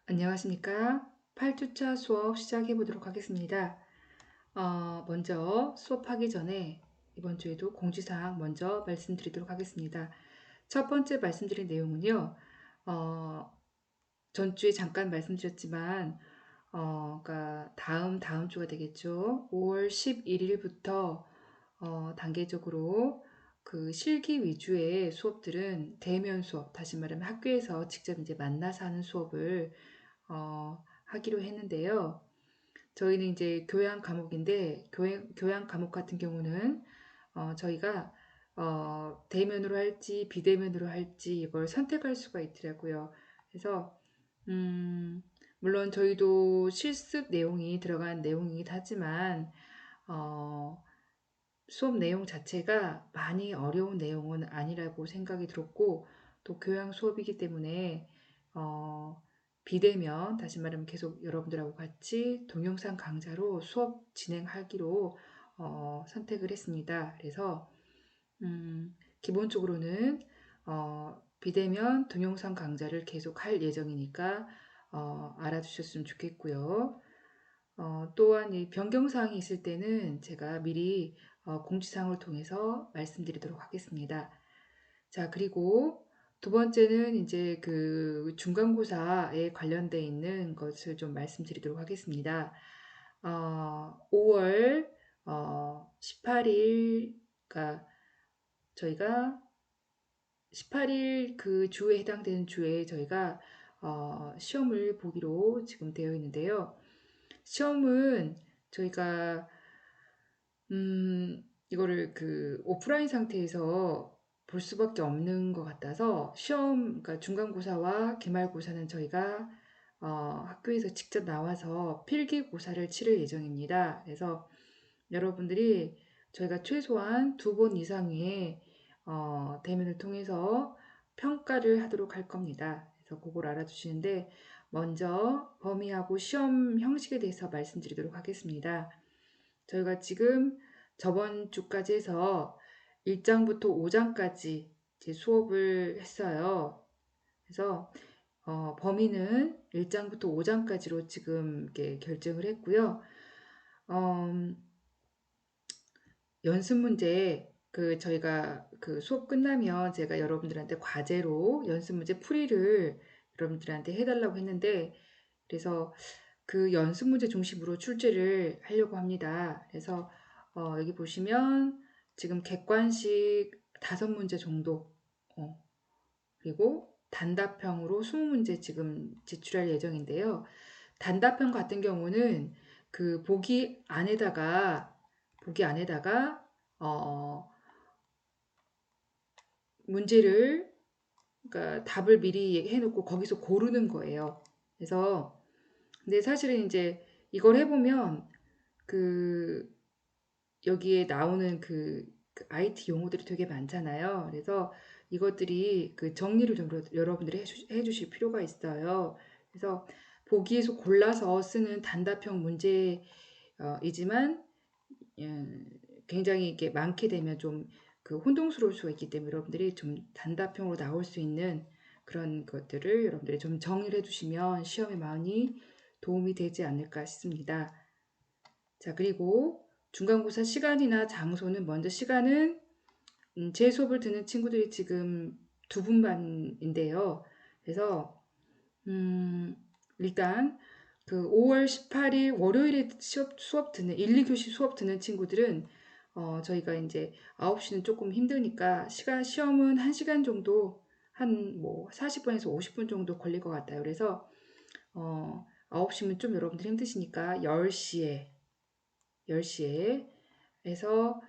안녕하십니까? 8주차 수업 시작해 보도록 하겠습니다. 먼저 수업하기 전에 이번 주에도 공지사항 먼저 말씀드리도록 하겠습니다. 첫 번째 말씀드린 내용은요, 어, 전주에 잠깐 말씀드렸지만, 그러니까 다음 주가 되겠죠. 5월 11일부터 단계적으로 그 실기 위주의 수업들은 대면 수업, 다시 말하면 학교에서 직접 이제 만나서 하는 수업을 하기로 했는데요. 저희는 이제 교양 과목인데 교양 과목 같은 경우는 저희가 대면으로 할지 비대면으로 할지 이걸 선택할 수가 있더라고요. 그래서 음, 물론 저희도 실습 내용이 들어간 내용이긴 하지만 어, 수업 내용 자체가 많이 어려운 내용은 아니라고 생각이 들었고 또 교양 수업이기 때문에 어, 비대면 다시 말하면 계속 여러분들하고 같이 동영상 강좌로 수업 진행하기로 선택을 했습니다. 그래서 기본적으로는 비대면 동영상 강좌를 계속 할 예정이니까 알아두셨으면 좋겠고요. 또한 이 변경사항이 있을 때는 제가 미리 공지사항을 통해서 말씀드리도록 하겠습니다. 자, 그리고 두 번째는 이제 그 중간고사에 관련돼 있는 것을 좀 말씀드리도록 하겠습니다. 5월 18일, 그러니까 저희가 18일 그 주에 해당되는 주에 저희가 시험을 보기로 지금 되어 있는데요. 시험은 저희가 이거를 그 오프라인 상태에서 볼 수밖에 없는 것 같아서 그러니까 중간고사와 기말고사는 저희가 학교에서 직접 나와서 필기고사를 치를 예정입니다. 그래서 여러분들이 저희가 최소한 2번 이상의 대면을 통해서 평가를 하도록 할 겁니다. 그래서 그걸 알아두시는데 먼저 범위하고 시험 형식에 대해서 말씀드리도록 하겠습니다. 저희가 지금 저번 주까지 해서 1장부터 5장까지 이제 수업을 했어요. 그래서 범위는 1장부터 5장까지로 지금 이렇게 결정을 했고요. 음, 연습 문제 그 저희가 그 수업 끝나면 제가 여러분들한테 과제로 연습 문제 풀이를 여러분들한테 해달라고 했는데 그래서 그 연습 문제 중심으로 출제를 하려고 합니다. 그래서 여기 보시면 지금 객관식 5문제 정도 그리고 단답형으로 20문제 지금 제출할 예정인데요. 단답형 같은 경우는 그 보기 안에다가 어, 문제를 그러니까 답을 미리 해놓고 거기서 고르는 거예요. 그래서 근데 사실은 이제 이걸 해보면 그 여기에 나오는 그 IT 용어들이 되게 많잖아요. 그래서 이것들이 그 정리를 좀 여러분들이 해주실 필요가 있어요. 그래서 보기에서 골라서 쓰는 단답형 문제이지만 굉장히 이게 많게 되면 좀 그 혼동스러울 수가 있기 때문에 여러분들이 좀 단답형으로 나올 수 있는 그런 것들을 여러분들이 좀 정리를 해주시면 시험에 많이 도움이 되지 않을까 싶습니다. 자, 그리고 중간고사 시간이나 장소는 먼저 시간은 제 수업을 듣는 친구들이 지금 2분반인데요. 그래서 일단 그 5월 18일 월요일에 수업 듣는 1, 2교시 수업 듣는 친구들은 저희가 이제 9시는 조금 힘드니까 시험은 1시간 정도 한 뭐 40분에서 50분 정도 걸릴 것 같아요. 그래서 9시면 좀 여러분들 힘드시니까 10시에 해서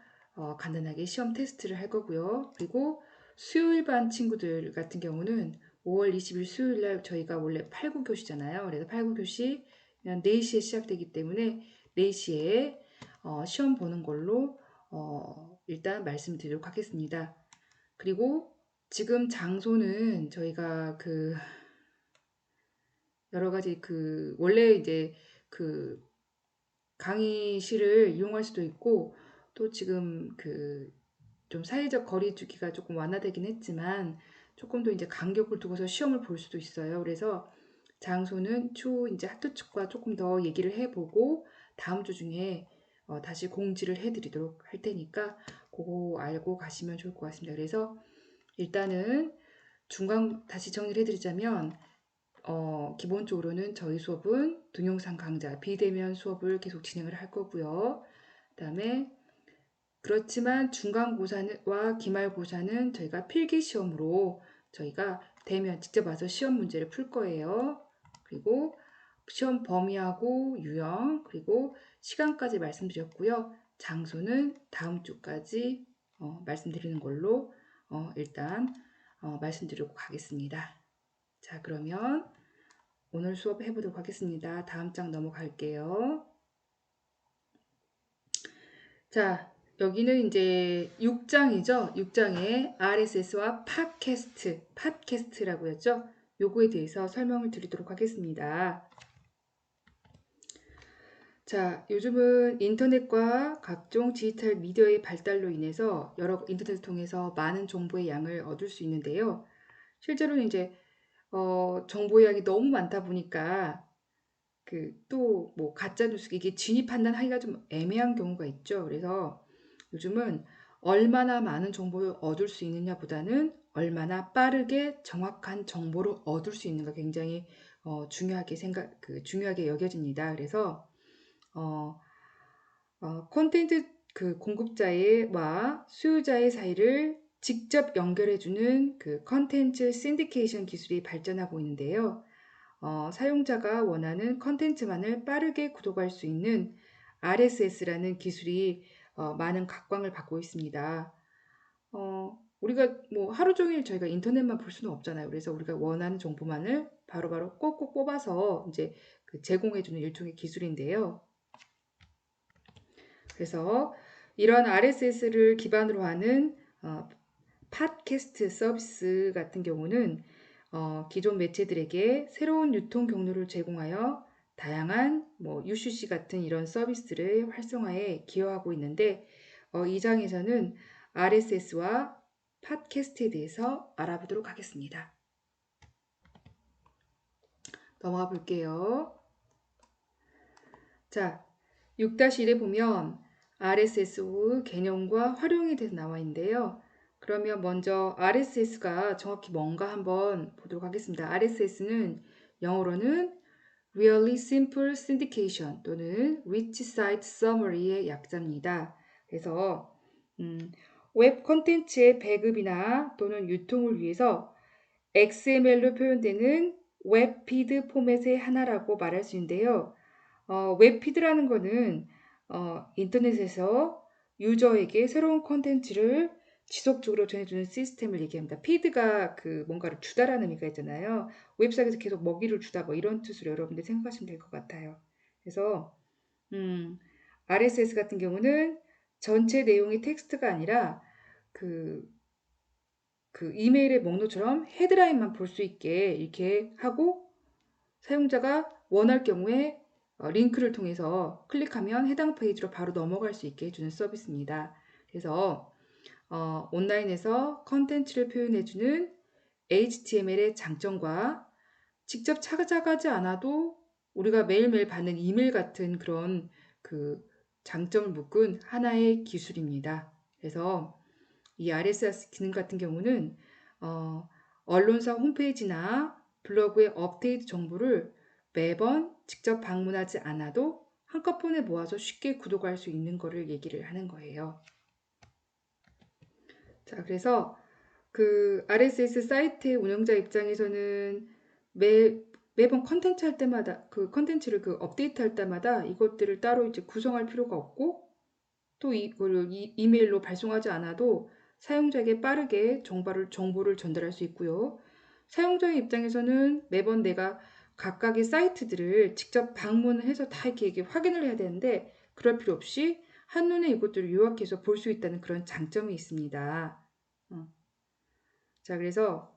간단하게 시험 테스트를 할 거고요. 그리고 수요일 반 친구들 같은 경우는 5월 20일 수요일 날 저희가 원래 8, 9교시잖아요. 그래서 8, 9교시 4시에 시작되기 때문에 4시에 시험 보는 걸로 일단 말씀드리도록 하겠습니다. 그리고 지금 장소는 저희가 그 여러 가지 그 원래 이제 그 강의실을 이용할 수도 있고 또 지금 그 좀 사회적 거리두기가 조금 완화되긴 했지만 조금 더 이제 간격을 두고서 시험을 볼 수도 있어요. 그래서 장소는 추후 이제 학교 측과 조금 더 얘기를 해보고 다음 주 중에 다시 공지를 해드리도록 할 테니까 그거 알고 가시면 좋을 것 같습니다. 그래서 일단은 중간 다시 정리를 해드리자면 기본적으로는 저희 수업은 동영상 강좌, 비대면 수업을 계속 진행을 할 거고요. 그다음에 그렇지만 중간고사와 기말고사는 저희가 필기시험으로 저희가 대면 직접 와서 시험 문제를 풀 거예요. 그리고 시험 범위하고 유형 그리고 시간까지 말씀드렸고요. 장소는 다음 주까지 말씀드리는 걸로 일단 말씀드리고 가겠습니다. 자, 그러면 오늘 수업 해보도록 하겠습니다. 다음 장 넘어갈게요. 자, 여기는 이제 6장이죠. 6장에 RSS와 팟캐스트라고 했죠. 요거에 대해서 설명을 드리도록 하겠습니다. 자, 요즘은 인터넷과 각종 디지털 미디어의 발달로 인해서 여러 인터넷을 통해서 많은 정보의 양을 얻을 수 있는데요. 실제로는 이제 정보의 양이 너무 많다 보니까 또 뭐 가짜 뉴스 이게 진위 판단하기가 좀 애매한 경우가 있죠. 그래서 요즘은 얼마나 많은 정보를 얻을 수 있느냐보다는 얼마나 빠르게 정확한 정보를 얻을 수 있는가 굉장히 중요하게 여겨집니다. 그래서 콘텐츠 공급자와 수요자의 사이를 직접 연결해주는 컨텐츠 신디케이션 기술이 발전하고 있는데요. 사용자가 원하는 컨텐츠만을 빠르게 구독할 수 있는 RSS라는 기술이 많은 각광을 받고 있습니다. 우리가 뭐 하루 종일 저희가 인터넷만 볼 수는 없잖아요. 그래서 우리가 원하는 정보만을 바로바로 꼭꼭 뽑아서 이제 제공해주는 일종의 기술인데요. 그래서 이런 RSS를 기반으로 하는 팟캐스트 서비스 같은 경우는 기존 매체들에게 새로운 유통 경로를 제공하여 다양한 UCC 같은 이런 서비스들의 활성화에 기여하고 있는데 이 장에서는 RSS와 팟캐스트에 대해서 알아보도록 하겠습니다. 넘어가 볼게요. 자, 6-1에 보면 RSS 개념과 활용에 대해서 나와 있는데요. 그러면 먼저 RSS가 정확히 뭔가 한번 보도록 하겠습니다. RSS는 영어로는 Really Simple Syndication 또는 Rich Site Summary의 약자입니다. 그래서 웹 콘텐츠의 배급이나 또는 유통을 위해서 XML로 표현되는 웹피드 포맷의 하나라고 말할 수 있는데요. 웹피드라는 거는 인터넷에서 유저에게 새로운 콘텐츠를 지속적으로 전해주는 시스템을 얘기합니다. 피드가 뭔가를 주다라는 의미가 있잖아요. 웹사이트에서 계속 먹이를 주다 뭐 이런 뜻으로 여러분들 생각하시면 될 것 같아요. 그래서 RSS 같은 경우는 전체 내용이 텍스트가 아니라 그 이메일의 목록처럼 헤드라인만 볼 수 있게 이렇게 하고 사용자가 원할 경우에 링크를 통해서 클릭하면 해당 페이지로 바로 넘어갈 수 있게 해주는 서비스입니다. 그래서 온라인에서 컨텐츠를 표현해주는 HTML의 장점과 직접 찾아가지 않아도 우리가 매일매일 받는 이메일 같은 그런 장점을 묶은 하나의 기술입니다. 그래서 이 RSS 기능 같은 경우는 언론사 홈페이지나 블로그의 업데이트 정보를 매번 직접 방문하지 않아도 한꺼번에 모아서 쉽게 구독할 수 있는 거를 얘기를 하는 거예요. 자, 그래서 RSS 사이트 운영자 입장에서는 매번 컨텐츠 할 때마다 컨텐츠를 업데이트 할 때마다 이것들을 따로 이제 구성할 필요가 없고 또 이거를 이메일로 발송하지 않아도 사용자에게 빠르게 정보를 전달할 수 있고요. 사용자의 입장에서는 매번 내가 각각의 사이트들을 직접 방문해서 다 이렇게 확인을 해야 되는데 그럴 필요 없이 한눈에 이것들을 요약해서 볼 수 있다는 그런 장점이 있습니다. 자, 그래서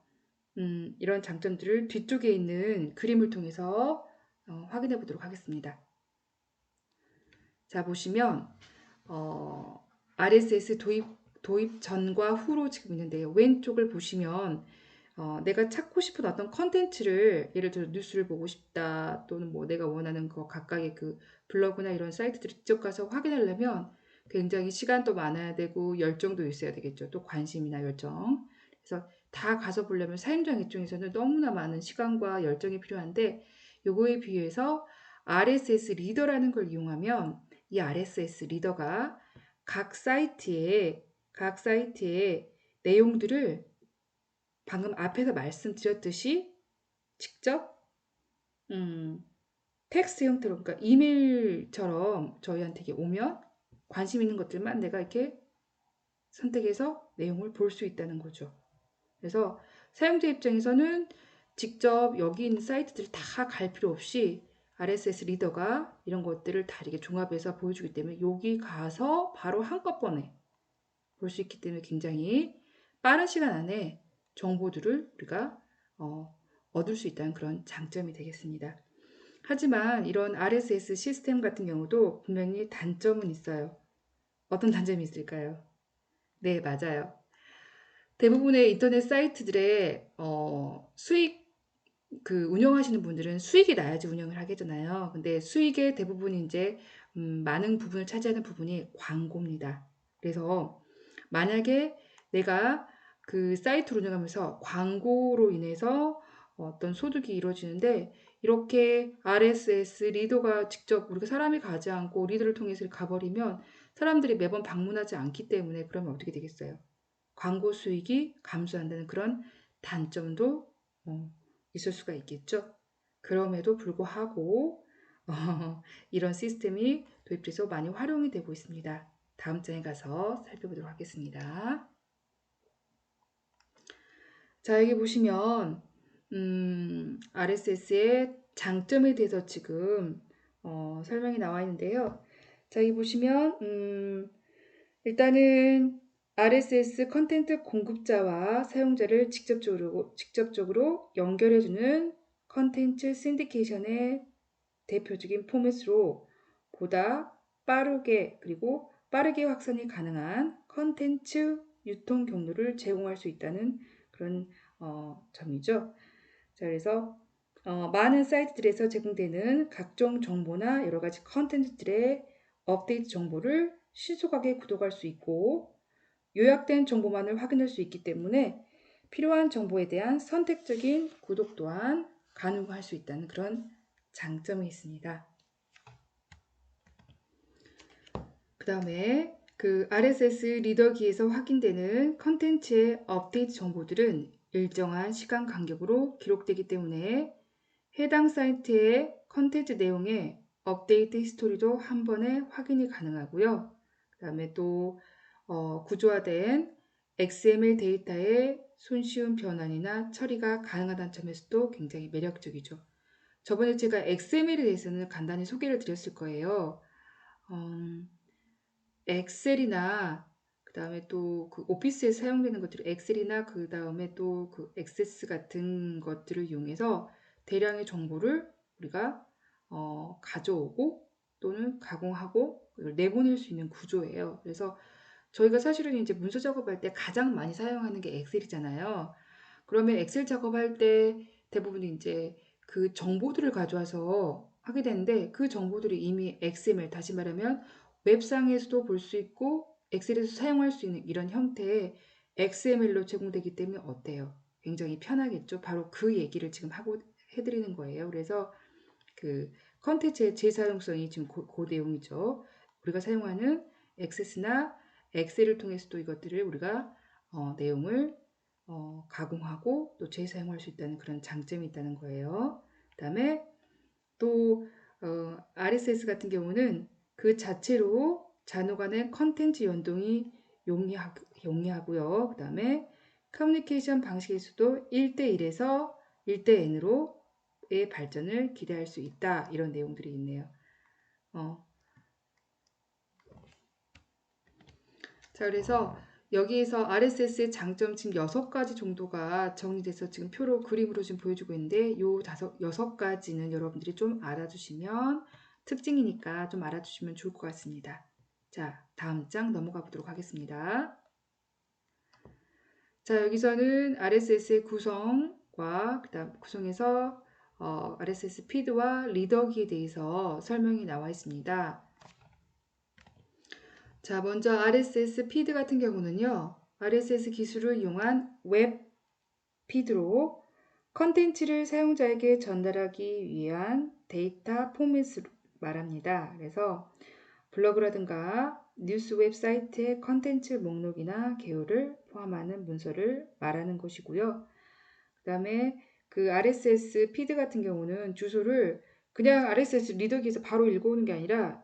이런 장점들을 뒤쪽에 있는 그림을 통해서 확인해 보도록 하겠습니다. 자, 보시면 RSS 도입 전과 후로 지금 있는데요. 왼쪽을 보시면 내가 찾고 싶은 어떤 컨텐츠를 예를 들어 뉴스를 보고 싶다 또는 뭐 내가 원하는 거 각각의 그 블로그나 이런 사이트들을 직접 가서 확인하려면 굉장히 시간도 많아야 되고 열정도 있어야 되겠죠. 또 관심이나 열정. 그래서 다 가서 보려면 사용자 입장에서는 너무나 많은 시간과 열정이 필요한데 요거에 비해서 RSS 리더라는 걸 이용하면 이 RSS 리더가 각 사이트의 내용들을 방금 앞에서 말씀드렸듯이 직접 텍스트 형태로 그러니까 이메일처럼 저희한테 이게 오면 관심 있는 것들만 내가 이렇게 선택해서 내용을 볼 수 있다는 거죠. 그래서 사용자 입장에서는 직접 여기 있는 사이트들을 다 갈 필요 없이 RSS 리더가 이런 것들을 다 이렇게 종합해서 보여주기 때문에 여기 가서 바로 한꺼번에 볼 수 있기 때문에 굉장히 빠른 시간 안에 정보들을 우리가 얻을 수 있다는 그런 장점이 되겠습니다. 하지만 이런 RSS 시스템 같은 경우도 분명히 단점은 있어요. 어떤 단점이 있을까요? 네, 맞아요. 대부분의 인터넷 사이트들의 수익 운영하시는 분들은 수익이 나야지 운영을 하겠잖아요. 근데 수익의 대부분이 이제 많은 부분을 차지하는 부분이 광고입니다. 그래서 만약에 내가 그 사이트를 운영하면서 광고로 인해서 어떤 소득이 이루어지는데 이렇게 RSS 리더가 직접 우리가 사람이 가지 않고 리더를 통해서 가버리면 사람들이 매번 방문하지 않기 때문에 그러면 어떻게 되겠어요? 광고 수익이 감소한다는 그런 단점도 있을 수가 있겠죠. 그럼에도 불구하고 이런 시스템이 도입돼서 많이 활용이 되고 있습니다. 다음 장에 가서 살펴보도록 하겠습니다. 자, 여기 보시면 RSS의 장점에 대해서 지금 설명이 나와 있는데요. 자, 여기 보시면 일단은 RSS 컨텐츠 공급자와 사용자를 직접적으로 연결해주는 컨텐츠 신디케이션의 대표적인 포맷으로 보다 빠르게 그리고 빠르게 확산이 가능한 컨텐츠 유통 경로를 제공할 수 있다는 그런 점이죠. 자, 그래서 많은 사이트들에서 제공되는 각종 정보나 여러 가지 컨텐츠들의 업데이트 정보를 신속하게 구독할 수 있고 요약된 정보만을 확인할 수 있기 때문에 필요한 정보에 대한 선택적인 구독 또한 가능할 수 있다는 그런 장점이 있습니다. 그 다음에 그 RSS 리더기에서 확인되는 컨텐츠의 업데이트 정보들은 일정한 시간 간격으로 기록되기 때문에 해당 사이트의 컨텐츠 내용의 업데이트 히스토리도 한 번에 확인이 가능하고요. 그 다음에 또 구조화된 XML 데이터의 손쉬운 변환이나 처리가 가능하다는 점에서도 굉장히 매력적이죠. 저번에 제가 XML에 대해서는 간단히 소개를 드렸을 거예요. 엑셀이나 그 다음에 또 그 오피스에 사용되는 것들 엑셀이나 그 다음에 또 그 액세스 같은 것들을 이용해서 대량의 정보를 우리가 가져오고 또는 가공하고 내보낼 수 있는 구조예요. 그래서 저희가 사실은 이제 문서 작업할 때 가장 많이 사용하는 게 엑셀이잖아요. 그러면 엑셀 작업할 때 대부분 이제 그 정보들을 가져와서 하게 되는데 그 정보들이 이미 XML 다시 말하면 웹상에서도 볼 수 있고 엑셀에서 사용할 수 있는 이런 형태의 XML로 제공되기 때문에 어때요? 굉장히 편하겠죠. 바로 그 얘기를 지금 하고 해드리는 거예요. 그래서 그 컨텐츠의 재사용성이 지금 그 내용이죠. 우리가 사용하는 액세스나 엑셀을 통해서도 이것들을 우리가 내용을 가공하고 또 재사용할 수 있다는 그런 장점이 있다는 거예요. 그 다음에 또 RSS 같은 경우는 그 자체로 잔호 간의 컨텐츠 연동이 용이하고요. 그 다음에 커뮤니케이션 방식에서도 1대1에서 1대 N으로의 발전을 기대할 수 있다. 이런 내용들이 있네요. 자, 그래서 여기에서 RSS의 장점 지금 6가지 정도가 정리돼서 지금 표로 그림으로 지금 보여주고 있는데 요 6가지는 여러분들이 좀 알아주시면 특징이니까 좀 알아주시면 좋을 것 같습니다. 자, 다음 장 넘어가 보도록 하겠습니다. 자, 여기서는 RSS의 구성과 그다음 구성에서 RSS 피드와 리더기에 대해서 설명이 나와 있습니다. 자, 먼저 RSS 피드 같은 경우는요. RSS 기술을 이용한 웹 피드로 컨텐츠를 사용자에게 전달하기 위한 데이터 포맷을 말합니다. 그래서 블로그라든가 뉴스 웹사이트의 컨텐츠 목록이나 개요를 포함하는 문서를 말하는 것이고요. 그 다음에 그 RSS 피드 같은 경우는 주소를 그냥 RSS 리더기에서 바로 읽어오는 게 아니라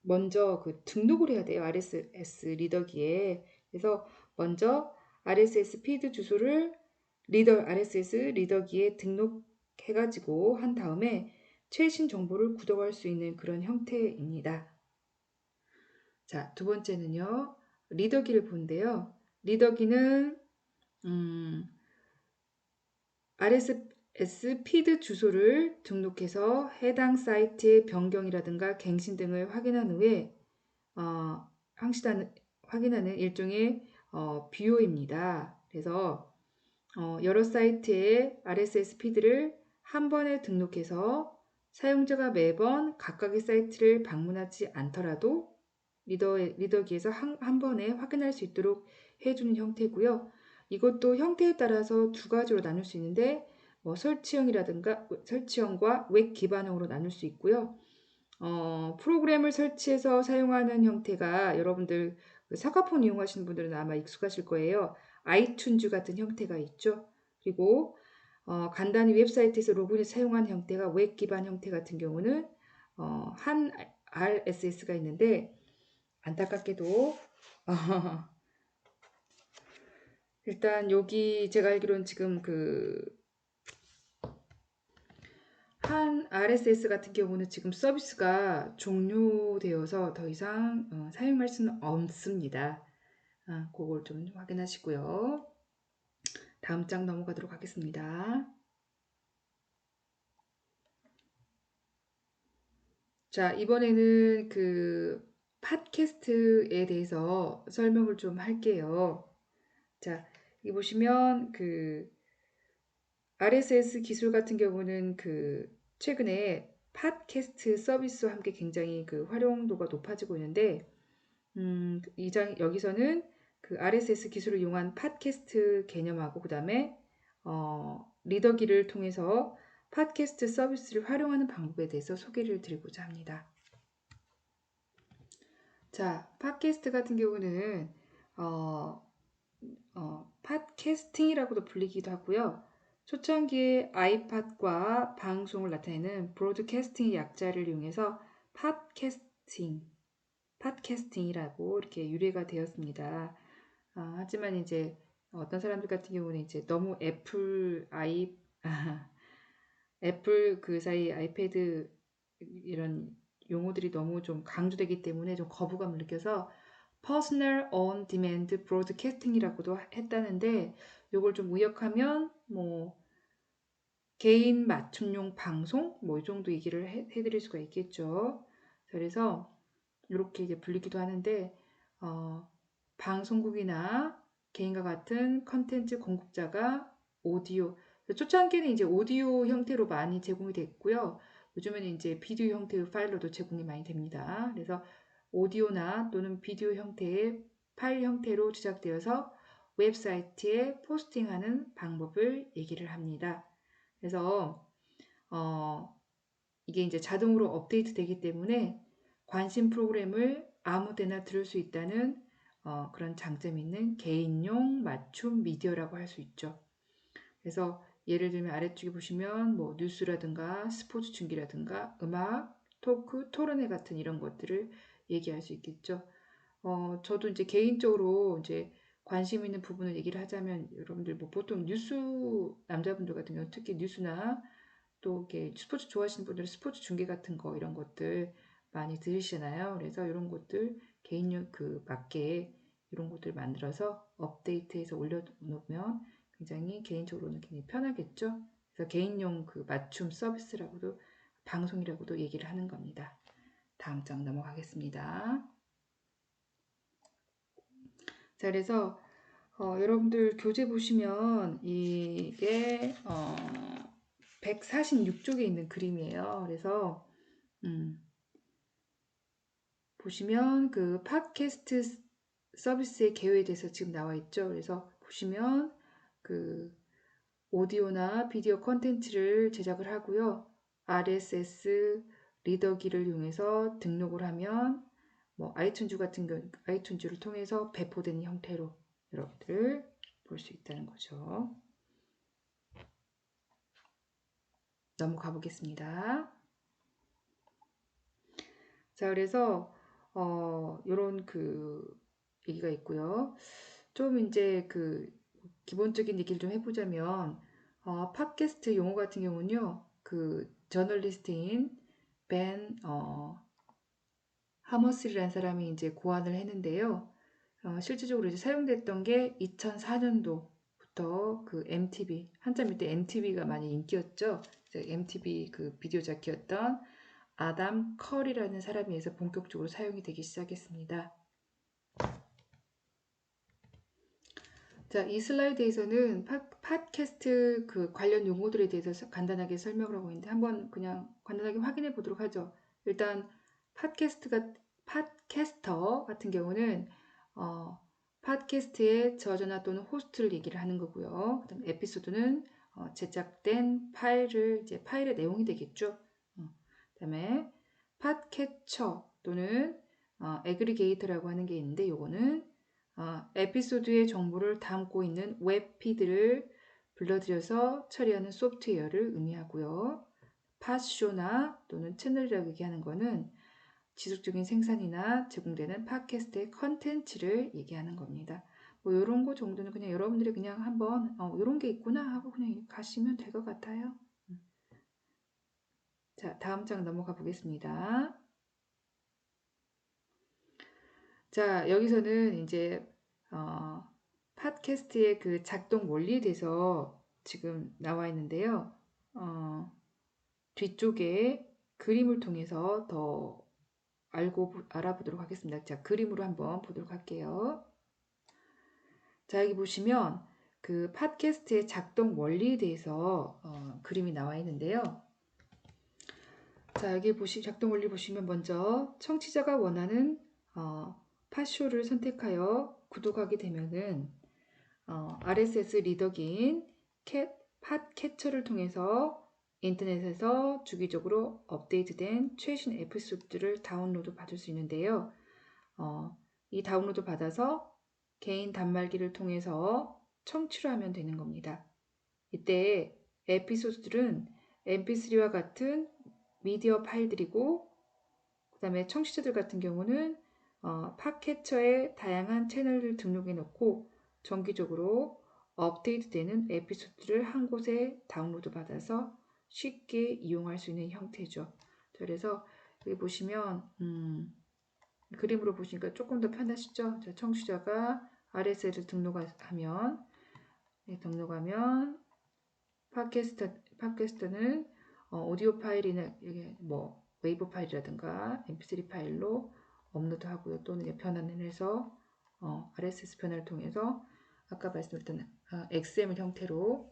먼저 그 등록을 해야 돼요. RSS 리더기에. 그래서 먼저 RSS 피드 주소를 RSS 리더기에 등록해가지고 한 다음에 최신 정보를 구독할 수 있는 그런 형태입니다. 자, 두 번째는요. 리더기를 보는데요. 리더기는 RSS 피드 주소를 등록해서 해당 사이트의 변경이라든가 갱신 등을 확인한 후에 확인하는 일종의 뷰어입니다. 그래서 여러 사이트의 RSS 피드를 한 번에 등록해서 사용자가 매번 각각의 사이트를 방문하지 않더라도 리더기에서 한 번에 확인할 수 있도록 해주는 형태고요. 이것도 형태에 따라서 두 가지로 나눌 수 있는데 설치형과 웹 기반형으로 나눌 수 있고요. 프로그램을 설치해서 사용하는 형태가 여러분들 스마트폰 이용하시는 분들은 아마 익숙하실 거예요. 아이튠즈 같은 형태가 있죠. 그리고 간단히 웹사이트에서 로그인해서 사용하는 형태가 웹 기반 형태 같은 경우는 한 RSS가 있는데 안타깝게도 일단 여기 제가 알기로는 지금 한 RSS 같은 경우는 지금 서비스가 종료되어서 더 이상 사용할 수는 없습니다. 그걸 좀 확인하시고요. 다음 장 넘어가도록 하겠습니다. 자, 이번에는 그 팟캐스트에 대해서 설명을 좀 할게요. 자, 여기 보시면 그 RSS 기술 같은 경우는 그 최근에 팟캐스트 서비스와 함께 굉장히 그 활용도가 높아지고 있는데 여기서는 그 RSS 기술을 이용한 팟캐스트 개념하고 그 다음에 리더기를 통해서 팟캐스트 서비스를 활용하는 방법에 대해서 소개를 드리고자 합니다. 자, 팟캐스트 같은 경우는 팟캐스팅이라고도 불리기도 하고요. 초창기에 아이팟과 방송을 나타내는 브로드캐스팅의 약자를 이용해서 팟캐스팅이라고 이렇게 유래가 되었습니다. 하지만 이제 어떤 사람들 같은 경우는 이제 너무 애플 그 사이 아이패드 이런 용어들이 너무 좀 강조되기 때문에 좀 거부감을 느껴서 Personal On Demand Broadcasting이라고도 했다는데 이걸 좀 의역하면 뭐 개인 맞춤용 방송 뭐 이 정도 얘기를 해드릴 수가 있겠죠. 그래서 이렇게 이제 불리기도 하는데 방송국이나 개인과 같은 컨텐츠 공급자가 오디오 초창기에는 이제 오디오 형태로 많이 제공이 됐고요. 요즘에는 이제 비디오 형태의 파일로도 제공이 많이 됩니다. 그래서 오디오나 또는 비디오 형태의 파일 형태로 제작되어서 웹사이트에 포스팅하는 방법을 얘기를 합니다. 그래서 이게 이제 자동으로 업데이트 되기 때문에 관심 프로그램을 아무 데나 들을 수 있다는 그런 장점이 있는 개인용 맞춤 미디어라고 할 수 있죠. 그래서 예를 들면 아래쪽에 보시면 뭐 뉴스라든가 스포츠 중계라든가 음악, 토크, 토론회 같은 이런 것들을 얘기할 수 있겠죠. 저도 이제 개인적으로 이제 관심 있는 부분을 얘기를 하자면 여러분들 뭐 보통 뉴스 남자분들 같은 경우 특히 뉴스나 또 이렇게 스포츠 좋아하시는 분들은 스포츠 중계 같은 거 이런 것들 많이 들으시잖아요. 그래서 이런 것들 개인용 그 맞게 이런 것들 만들어서 업데이트해서 올려놓으면 굉장히 개인적으로는 굉장히 편하겠죠. 그래서 개인용 그 맞춤 서비스라고도 방송이라고도 얘기를 하는 겁니다. 다음 장 넘어가겠습니다. 자, 그래서 여러분들 교재 보시면 이게 146쪽에 있는 그림이에요. 그래서 보시면 그 팟캐스트 서비스의 개요에 대해서 지금 나와 있죠. 그래서 보시면 그 오디오나 비디오 콘텐츠를 제작을 하고요. RSS 리더기를 이용해서 등록을 하면 뭐 아이튠즈 같은 경우 아이튠즈를 통해서 배포되는 형태로 여러분들 볼 수 있다는 거죠. 넘어가 보겠습니다. 자, 그래서 요런 그 얘기가 있고요. 좀 이제 그 기본적인 얘기를 좀 해보자면 팟캐스트 용어 같은 경우는요. 그 저널리스트인 벤 하머스리라는 사람이 이제 고안을 했는데요. 실질적으로 이제 사용됐던 게 2004년도부터 그 MTV 한참 이때 MTV가 많이 인기였죠. MTV 그 비디오 자키였던 아담 컬이라는 사람에 의해서 본격적으로 사용이 되기 시작했습니다. 자, 이 슬라이드에서는 팟캐스트 그 관련 용어들에 대해서 간단하게 설명을 하고 있는데 한번 그냥 간단하게 확인해 보도록 하죠. 일단 팟캐스터 같은 경우는 팟캐스트의 저자나 또는 호스트를 얘기를 하는 거고요. 그다음 에피소드는 제작된 파일을 이제 파일의 내용이 되겠죠. 그다음에 팟캐처 또는 애그리게이터라고 하는 게 있는데 요거는 에피소드의 정보를 담고 있는 웹 피드를 불러들여서 처리하는 소프트웨어를 의미하고요. 팟쇼나 또는 채널이라고 얘기하는 거는 지속적인 생산이나 제공되는 팟캐스트의 컨텐츠를 얘기하는 겁니다. 뭐 이런 거 정도는 그냥 여러분들이 그냥 한번 이런 게 있구나 하고 그냥 가시면 될 것 같아요. 자, 다음 장 넘어가 보겠습니다. 자, 여기서는 이제 팟캐스트의 그 작동 원리에 대해서 지금 나와 있는데요. 뒤쪽에 그림을 통해서 더 알아보도록 하겠습니다. 자, 그림으로 한번 보도록 할게요. 자, 여기 보시면 그 팟캐스트의 작동 원리에 대해서 그림이 나와 있는데요. 자, 여기 작동 원리 보시면 먼저 청취자가 원하는 팟쇼를 선택하여 구독하게 되면은 RSS 리더기인 팟캐처를 통해서 인터넷에서 주기적으로 업데이트된 최신 에피소드를 다운로드 받을 수 있는데요. 이 다운로드 받아서 개인 단말기를 통해서 청취를 하면 되는 겁니다. 이때 에피소드들은 mp3와 같은 미디어 파일들이고 그 다음에 청취자들 같은 경우는 팟캐처에 다양한 채널을 등록해 놓고 정기적으로 업데이트되는 에피소드를 한 곳에 다운로드 받아서 쉽게 이용할 수 있는 형태죠. 그래서 여기 보시면 그림으로 보시니까 조금 더 편하시죠? 자, 청취자가 RSS를 등록하면 팟캐스트는 오디오 파일이나 뭐 웨이브 파일이라든가 mp3 파일로 업로드하고요. 또는 변환을 해서 RSS 변화를 통해서 아까 말씀드렸던 XML 형태로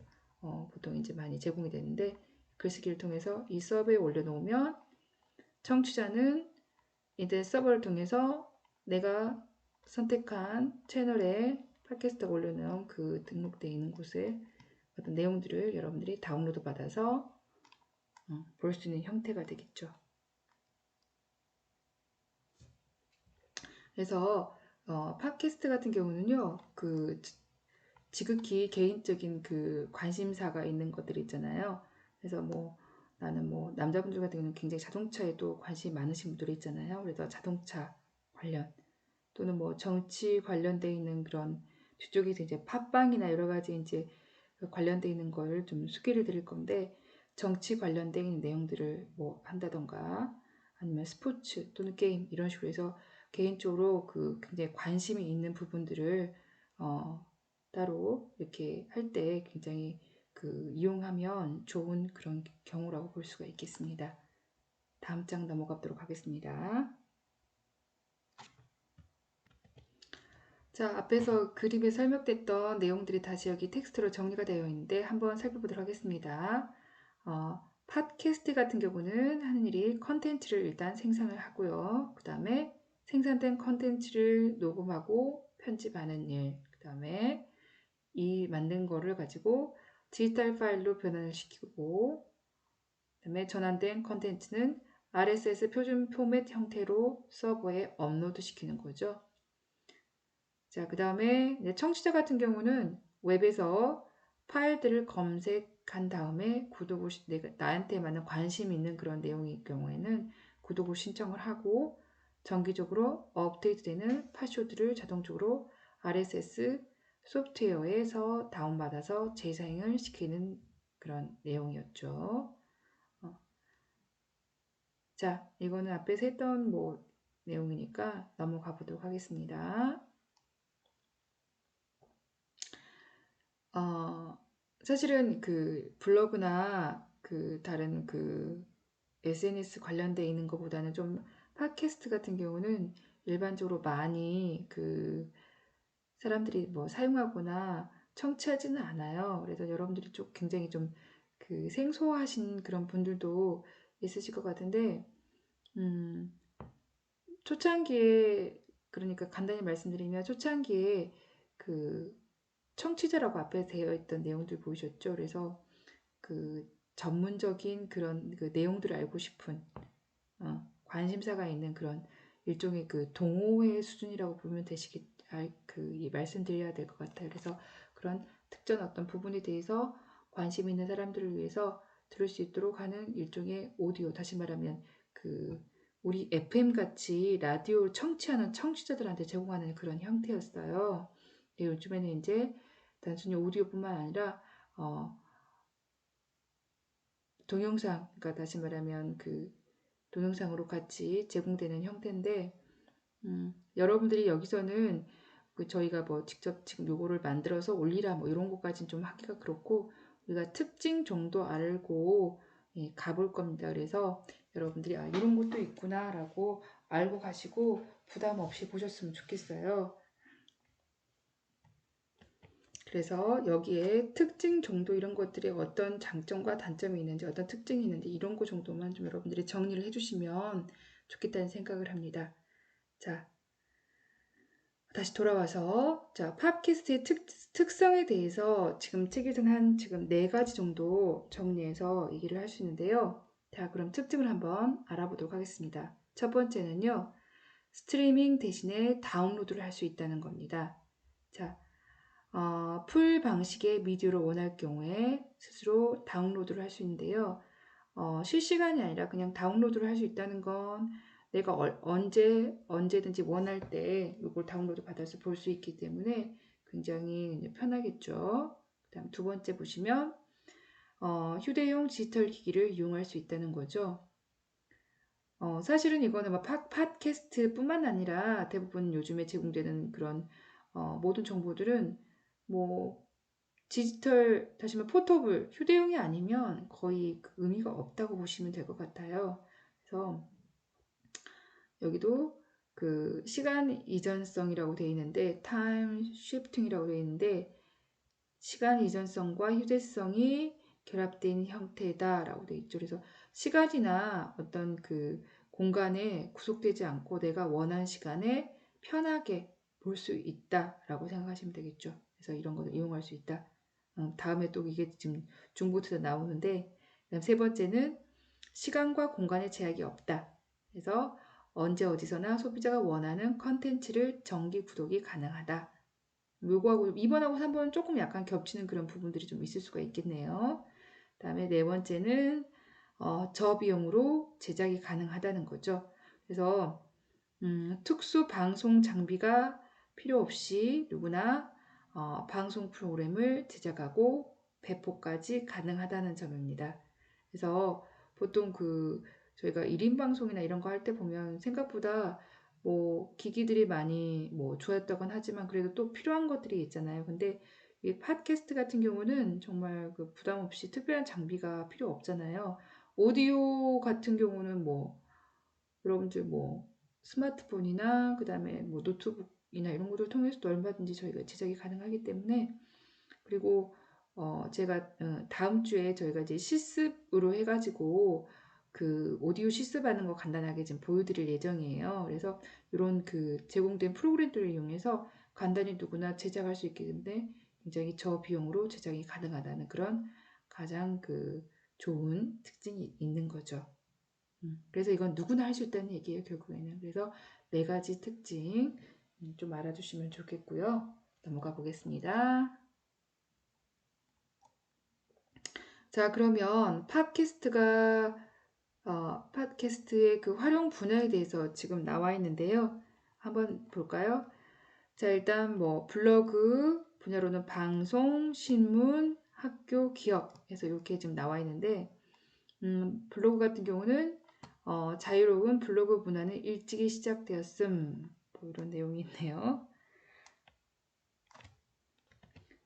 보통 이제 많이 제공이 되는데 글쓰기를 통해서 이 서버에 올려놓으면 청취자는 인터넷 서버를 통해서 내가 선택한 채널에 팟캐스트가 올려놓은 그 등록되어 있는 곳에 어떤 내용들을 여러분들이 다운로드 받아서 볼 수 있는 형태가 되겠죠. 그래서 팟캐스트 같은 경우는요, 그 지극히 개인적인 그 관심사가 있는 것들이 있잖아요. 그래서 뭐 나는 뭐 남자분들 같은 경우는 굉장히 자동차에도 관심이 많으신 분들이 있잖아요. 그래서 자동차 관련 또는 뭐 정치 관련돼 있는 그런 뒤쪽에서 이제 팟빵이나 여러 가지 이제 관련돼 있는 걸 좀 소개를 드릴 건데 정치 관련된 있는 내용들을 뭐 한다던가 아니면 스포츠 또는 게임 이런 식으로 해서 개인적으로 그 굉장히 관심이 있는 부분들을 따로 이렇게 할 때 굉장히 그 이용하면 좋은 그런 경우라고 볼 수가 있겠습니다. 다음 장 넘어가 보도록 하겠습니다. 자, 앞에서 그림에 설명됐던 내용들이 다시 여기 텍스트로 정리가 되어 있는데 한번 살펴보도록 하겠습니다. 팟캐스트 같은 경우는 하는 일이 컨텐츠를 일단 생산을 하고요. 그 다음에 생산된 컨텐츠를 녹음하고 편집하는 일, 그 다음에 이 만든 거를 가지고 디지털 파일로 변환을 시키고, 그 다음에 전환된 컨텐츠는 RSS 표준 포맷 형태로 서버에 업로드 시키는 거죠. 자, 그 다음에 청취자 같은 경우는 웹에서 파일들을 검색한 다음에 구독을 나한테 맞는 관심 있는 그런 내용일 경우에는 구독을 신청을 하고 정기적으로 업데이트되는 팟쇼들을 자동적으로 RSS 소프트웨어에서 다운받아서 재사용을 시키는 그런 내용이었죠. 자, 이거는 앞에서 했던 내용이니까 넘어가 보도록 하겠습니다. 어, 사실은 그 블로그나 그 다른 그 SNS 관련돼 있는 것보다는 좀 팟캐스트 같은 경우는 일반적으로 많이 그 사람들이 사용하거나 청취하지는 않아요. 그래서 여러분들이 좀 굉장히 좀 그 생소하신 그런 분들도 있으실 것 같은데, 초창기에, 그러니까 간단히 말씀드리면 초창기에 그 청취자라고 앞에 되어 있던 내용들 보이셨죠? 그래서 그 전문적인 그런 그 내용들을 알고 싶은 관심사가 있는 그런 일종의 그 동호회 수준이라고 보면 되시겠 말씀드려야 될 것 같아요. 그래서 그런 특정 어떤 부분에 대해서 관심 있는 사람들을 위해서 들을 수 있도록 하는 일종의 오디오, 다시 말하면 그 우리 FM 같이 라디오 청취하는 청취자들한테 제공하는 그런 형태였어요. 요즘에는 이제 단순히 오디오뿐만 아니라 동영상, 그러니까 다시 말하면 그 동영상으로 같이 제공되는 형태인데, 여러분들이 여기서는 그 저희가 직접 지금 요거를 만들어서 올리라 이런 것까지는 좀 하기가 그렇고, 우리가 특징 정도 알고 가볼 겁니다. 그래서 여러분들이 이런 것도 있구나라고 알고 가시고 부담 없이 보셨으면 좋겠어요. 그래서 여기에 특징 정도 이런 것들이 어떤 장점과 단점이 있는지, 어떤 특징이 있는지 이런 거 정도만 좀 여러분들이 정리를 해주시면 좋겠다는 생각을 합니다. 자, 다시 돌아와서 자, 팟캐스트의 특성에 대해서 지금 책에서는 지금 4가지 정도 정리해서 얘기를 할 수 있는데요. 자, 그럼 특징을 한번 알아보도록 하겠습니다. 첫 번째는요, 스트리밍 대신에 다운로드를 할 수 있다는 겁니다. 자, 풀 방식의 미디어를 원할 경우에 스스로 다운로드를 할 수 있는데요. 실시간이 아니라 그냥 다운로드를 할 수 있다는 건 내가 언제든지 원할 때 이걸 다운로드 받아서 볼 수 있기 때문에 굉장히 편하겠죠. 그다음 두 번째 보시면 휴대용 디지털 기기를 이용할 수 있다는 거죠. 사실은 이거는 팟캐스트뿐만 아니라 대부분 요즘에 제공되는 그런 모든 정보들은 디지털, 다시 말해 포터블, 휴대용이 아니면 거의 그 의미가 없다고 보시면 될 것 같아요. 그래서 여기도 그 시간 이전성이라고 되어 있는데 타임 쉬프팅이라고 되어 있는데 시간 이전성과 휴대성이 결합된 형태다라고 되어 있죠. 그래서 시간이나 어떤 그 공간에 구속되지 않고 내가 원하는 시간에 편하게 볼 수 있다라고 생각하시면 되겠죠. 그래서 이런 것을 이용할 수 있다. 다음에 또 이게 지금 중복해서 나오는데, 그다음 세 번째는 시간과 공간의 제약이 없다. 그래서 언제 어디서나 소비자가 원하는 컨텐츠를 정기 구독이 가능하다. 요거하고 2번하고 3번은 조금 약간 겹치는 그런 부분들이 좀 있을 수가 있겠네요. 그다음에 네 번째는 저비용으로 제작이 가능하다는 거죠. 그래서 특수 방송 장비가 필요 없이 누구나 방송 프로그램을 제작하고 배포까지 가능하다는 점입니다. 그래서 보통 저희가 1인 방송이나 이런 거 할 때 보면 생각보다 기기들이 많이 좋았다곤 하지만 그래도 또 필요한 것들이 있잖아요. 근데 이 팟캐스트 같은 경우는 정말 그 부담 없이 특별한 장비가 필요 없잖아요. 오디오 같은 경우는 여러분들 스마트폰이나 그다음에 노트북 이나 이런 것들을 통해서도 얼마든지 저희가 제작이 가능하기 때문에, 그리고 제가 다음 주에 저희가 이제 실습으로 해가지고 그 오디오 실습하는 거 간단하게 좀 보여드릴 예정이에요. 그래서 이런 그 제공된 프로그램들을 이용해서 간단히 누구나 제작할 수 있기 때문에 굉장히 저비용으로 제작이 가능하다는 그런 가장 그 좋은 특징이 있는 거죠. 그래서 이건 누구나 할 수 있다는 얘기예요, 결국에는. 그래서 4가지 특징 좀 알아주시면 좋겠고요. 넘어가 보겠습니다. 자, 그러면 팟캐스트의 그 활용 분야에 대해서 지금 나와 있는데요. 한번 볼까요? 자, 일단 뭐 블로그 분야로는 방송, 신문, 학교, 기업 해서 이렇게 지금 나와 있는데, 블로그 같은 경우는 자유로운 블로그 문화는 일찍이 시작되었음. 뭐 이런 내용이 있네요.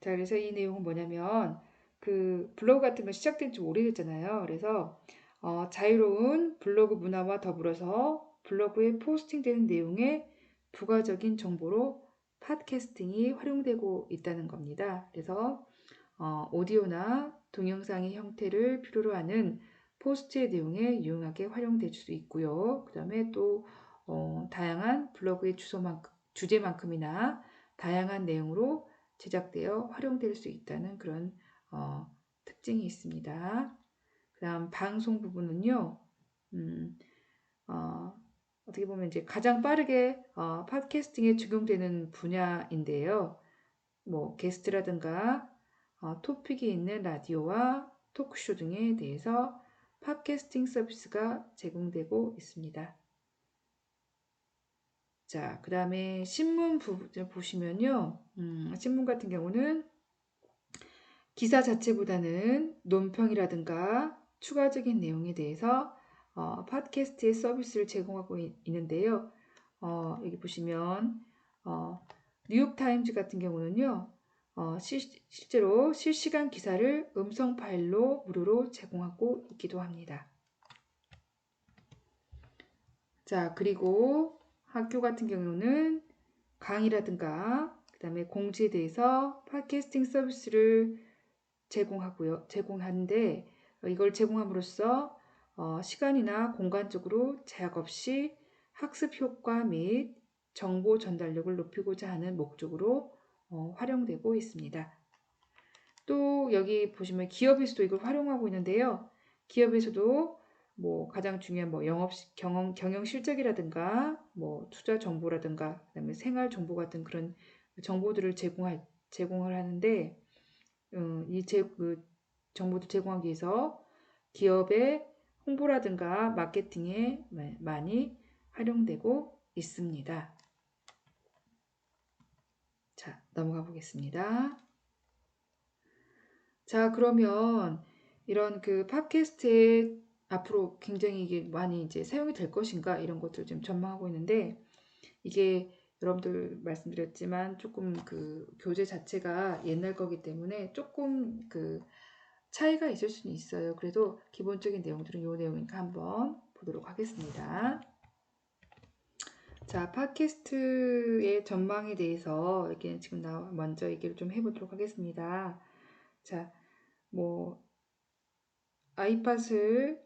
자, 그래서 이 내용은 뭐냐면 그 블로그 같은 거 시작된 지 오래됐잖아요. 그래서 자유로운 블로그 문화와 더불어서 블로그에 포스팅되는 내용의 부가적인 정보로 팟캐스팅이 활용되고 있다는 겁니다. 그래서 오디오나 동영상의 형태를 필요로 하는 포스트의 내용에 유용하게 활용될 수 있고요. 그 다음에 또 다양한 블로그의 주제만큼이나 다양한 내용으로 제작되어 활용될 수 있다는 그런 특징이 있습니다. 그 다음 방송 부분은요. 음, 어, 어떻게 보면 이제 가장 빠르게 팟캐스팅에 적용되는 분야인데요. 뭐 게스트라든가 토픽이 있는 라디오와 토크쇼 등에 대해서 팟캐스팅 서비스가 제공되고 있습니다. 자, 그 다음에 신문 부분을 보시면요. 신문 같은 경우는 기사 자체보다는 논평이라든가 추가적인 내용에 대해서 팟캐스트의 서비스를 제공하고 있는데요. 여기 보시면 뉴욕타임즈 같은 경우는요. 실제로 실시간 기사를 음성 파일로 무료로 제공하고 있기도 합니다. 자, 그리고 학교 같은 경우는 강의라든가 그다음에 공지에 대해서 팟캐스팅 서비스를 제공하는데 이걸 제공함으로써 시간이나 공간적으로 제약 없이 학습 효과 및 정보 전달력을 높이고자 하는 목적으로 활용되고 있습니다. 또 여기 보시면 기업에서도 이걸 활용하고 있는데요. 기업에서도 뭐 가장 중요한 뭐 경영 실적이라든가 뭐 투자 정보라든가 그다음에 생활 정보 같은 그런 정보들을 제공을 하는데 그 정보도 제공하기 위해서 기업의 홍보라든가 마케팅에 많이 활용되고 있습니다. 자, 넘어가 보겠습니다. 자, 그러면 이런 그 팟캐스트에 앞으로 굉장히 이게 많이 이제 사용이 될 것인가 이런 것들 좀 전망하고 있는데 이게 여러분들 말씀드렸지만 조금 그 교재 자체가 옛날 거기 때문에 조금 그 차이가 있을 수는 있어요. 그래도 기본적인 내용들은 이 내용이니까 한번 보도록 하겠습니다. 자, 팟캐스트의 전망에 대해서 이렇게 지금 먼저 얘기를 좀 해보도록 하겠습니다. 자, 뭐 아이팟을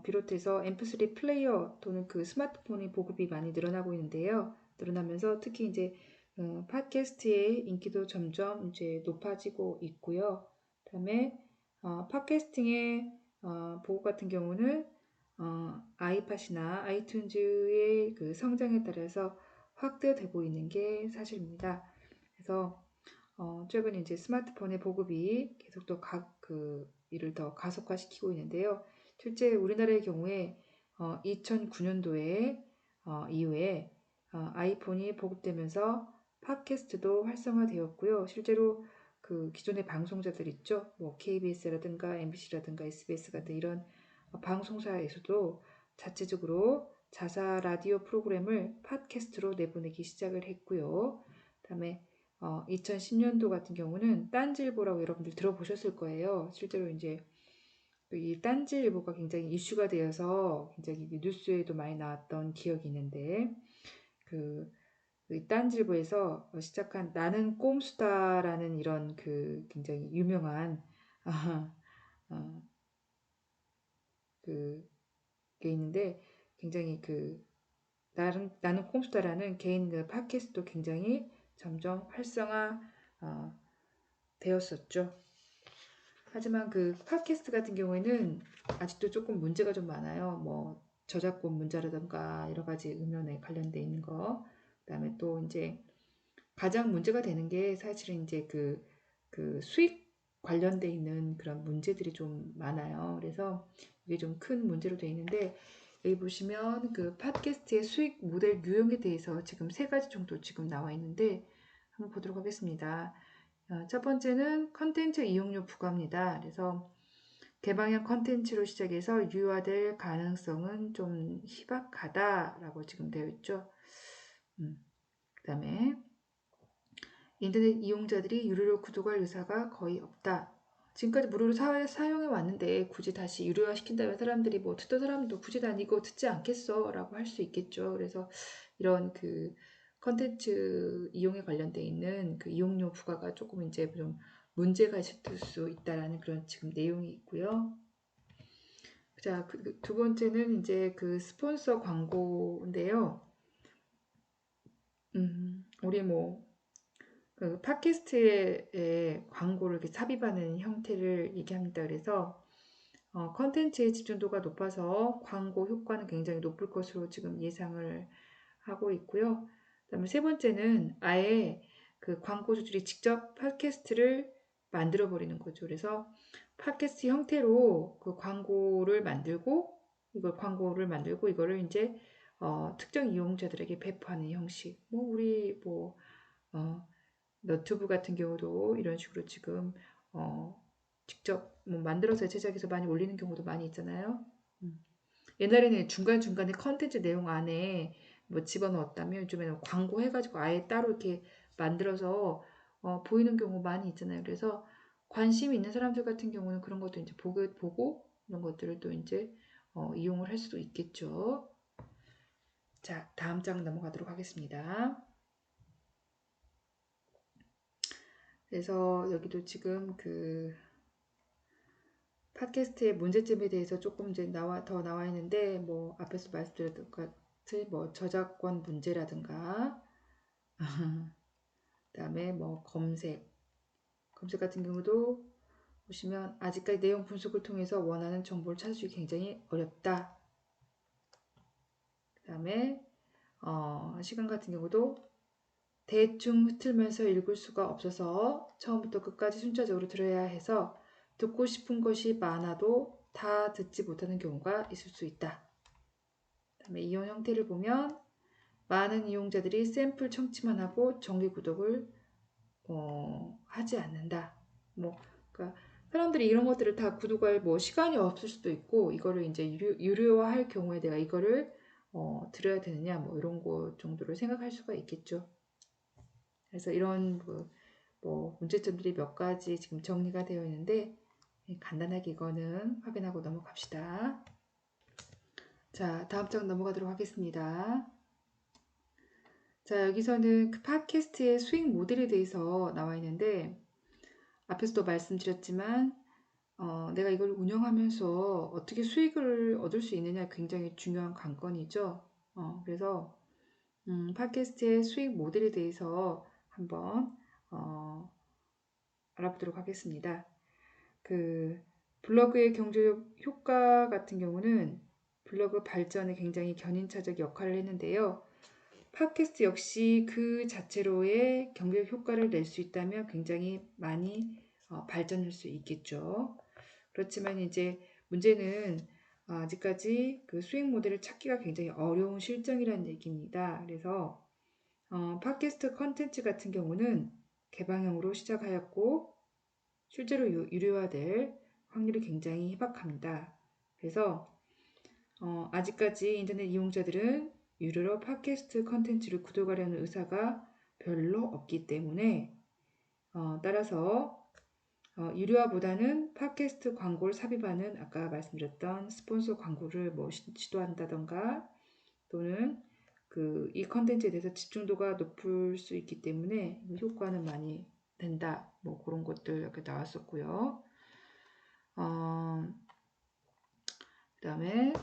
비롯해서 MP3 플레이어 또는 그 스마트폰의 보급이 많이 늘어나고 있는데요. 늘어나면서 특히 이제 팟캐스트의 인기도 점점 이제 높아지고 있고요. 그다음에 팟캐스팅의 보급 같은 경우는 아이팟이나 아이튠즈의 그 성장에 따라서 확대되고 있는 게 사실입니다. 그래서 최근 이제 스마트폰의 보급이 계속 이를 더 가속화시키고 있는데요. 실제 우리나라의 경우에 2009년도에 이후에 아이폰이 보급되면서 팟캐스트도 활성화되었고요. 실제로 그 기존의 방송자들 있죠. 뭐 KBS라든가 MBC라든가 SBS 같은 이런 방송사에서도 자체적으로 자사 라디오 프로그램을 팟캐스트로 내보내기 시작을 했고요. 그다음에 2010년도 같은 경우는 딴지일보라고 여러분들 들어보셨을 거예요. 실제로 이제 이 딴지일보가 굉장히 이슈가 되어서 굉장히 뉴스에도 많이 나왔던 기억이 있는데 그 그 딴지일보에서 시작한 나는 꼼수다라는 이런 그 굉장히 유명한 어, 그게 있는데 굉장히 그 나는 꼼수다라는 개인 그 팟캐스트도 굉장히 점점 활성화 되었었죠. 하지만 그 팟캐스트 같은 경우에는 아직도 조금 문제가 좀 많아요. 뭐 저작권 문제라든가 여러 가지 음원에 관련돼 있는 거. 그다음에 또 이제 가장 문제가 되는 게 사실은 이제 그 수익 관련돼 있는 그런 문제들이 좀 많아요. 그래서 이게 좀 큰 문제로 돼 있는데 여기 보시면 그 팟캐스트의 수익 모델 유형에 대해서 지금 3가지 정도 지금 나와 있는데 한번 보도록 하겠습니다. 첫 번째는 컨텐츠 이용료 부과입니다. 그래서 개방형 컨텐츠로 시작해서 유효화될 가능성은 좀 희박하다라고 지금 되어 있죠. 그 다음에 인터넷 이용자들이 유료로 구독할 의사가 거의 없다. 지금까지 무료로 사용해 왔는데 굳이 다시 유료화 시킨다면 사람들이 뭐 듣던 사람도 굳이 난 이거 듣지 않겠어 라고 할 수 있겠죠. 그래서 이런 그 컨텐츠 이용에 관련돼 있는 그 이용료 부과가 조금 이제 좀 문제가 있을 수 있다라는 그런 지금 내용이 있고요. 자, 두 번째는 이제 그 스폰서 광고인데요. 우리 뭐 그 팟캐스트에 광고를 이렇게 삽입하는 형태를 얘기합니다. 그래서 컨텐츠의 집중도가 높아서 광고 효과는 굉장히 높을 것으로 지금 예상을 하고 있고요. 그다음에 세 번째는 아예 그 광고주들이 직접 팟캐스트를 만들어 버리는 거죠. 그래서 팟캐스트 형태로 그 광고를 만들고 이거를 이제 특정 이용자들에게 배포하는 형식. 뭐 우리 뭐 너튜브 같은 경우도 이런 식으로 지금 직접 뭐 만들어서 제작해서 많이 올리는 경우도 많이 있잖아요. 옛날에는 중간중간에 컨텐츠 내용 안에 뭐 집어넣었다면 요즘에는 광고 해가지고 아예 따로 이렇게 만들어서 보이는 경우 많이 있잖아요. 그래서 관심 있는 사람들 같은 경우는 그런 것도 이제 보고 이런 것들을 또 이제 이용을 할 수도 있겠죠. 자, 다음 장 넘어가도록 하겠습니다. 그래서 여기도 지금 그 팟캐스트의 문제점에 대해서 조금 이제 더 나와 있는데 뭐 앞에서 말씀드렸던 것 같이 뭐 저작권 문제라든가 그다음에 뭐 검색 같은 경우도 보시면 아직까지 내용 분석을 통해서 원하는 정보를 찾아주기 굉장히 어렵다. 그다음에 시간 같은 경우도 대충 흩으면서 읽을 수가 없어서 처음부터 끝까지 순차적으로 들어야 해서 듣고 싶은 것이 많아도 다 듣지 못하는 경우가 있을 수 있다. 그다음에 이용 형태를 보면 많은 이용자들이 샘플 청취만 하고 정기 구독을 하지 않는다. 뭐 그러니까 사람들이 이런 것들을 다 구독할 뭐 시간이 없을 수도 있고 이거를 이제 유료화할 경우에 내가 이거를 들어야 되느냐 뭐 이런 거 정도를 생각할 수가 있겠죠. 그래서 이런 뭐 문제점들이 몇 가지 지금 정리가 되어 있는데 간단하게 이거는 확인하고 넘어갑시다. 자, 다음 장 넘어가도록 하겠습니다. 자, 여기서는 그 팟캐스트의 수익 모델에 대해서 나와 있는데 앞에서도 말씀드렸지만 내가 이걸 운영하면서 어떻게 수익을 얻을 수 있느냐 굉장히 중요한 관건이죠. 그래서 팟캐스트의 수익 모델에 대해서 한번 알아보도록 하겠습니다. 그 블로그의 경제적 효과 같은 경우는 블로그 발전에 굉장히 견인차적 역할을 했는데요. 팟캐스트 역시 그 자체로의 경제적 효과를 낼 수 있다면 굉장히 많이 발전할 수 있겠죠. 그렇지만 이제 문제는 아직까지 그 수익 모델을 찾기가 굉장히 어려운 실정이라는 얘기입니다. 그래서 팟캐스트 컨텐츠 같은 경우는 개방형으로 시작하였고 실제로 유료화될 확률이 굉장히 희박합니다. 그래서 아직까지 인터넷 이용자들은 유료로 팟캐스트 컨텐츠를 구독하려는 의사가 별로 없기 때문에 따라서 유료화보다는 팟캐스트 광고를 삽입하는 아까 말씀드렸던 스폰서 광고를 뭐 시도한다던가 또는 이 컨텐츠에 대해서 집중도가 높을 수 있기 때문에 효과는 많이 된다. 뭐 그런 것들 이렇게 나왔었고요. 그다음에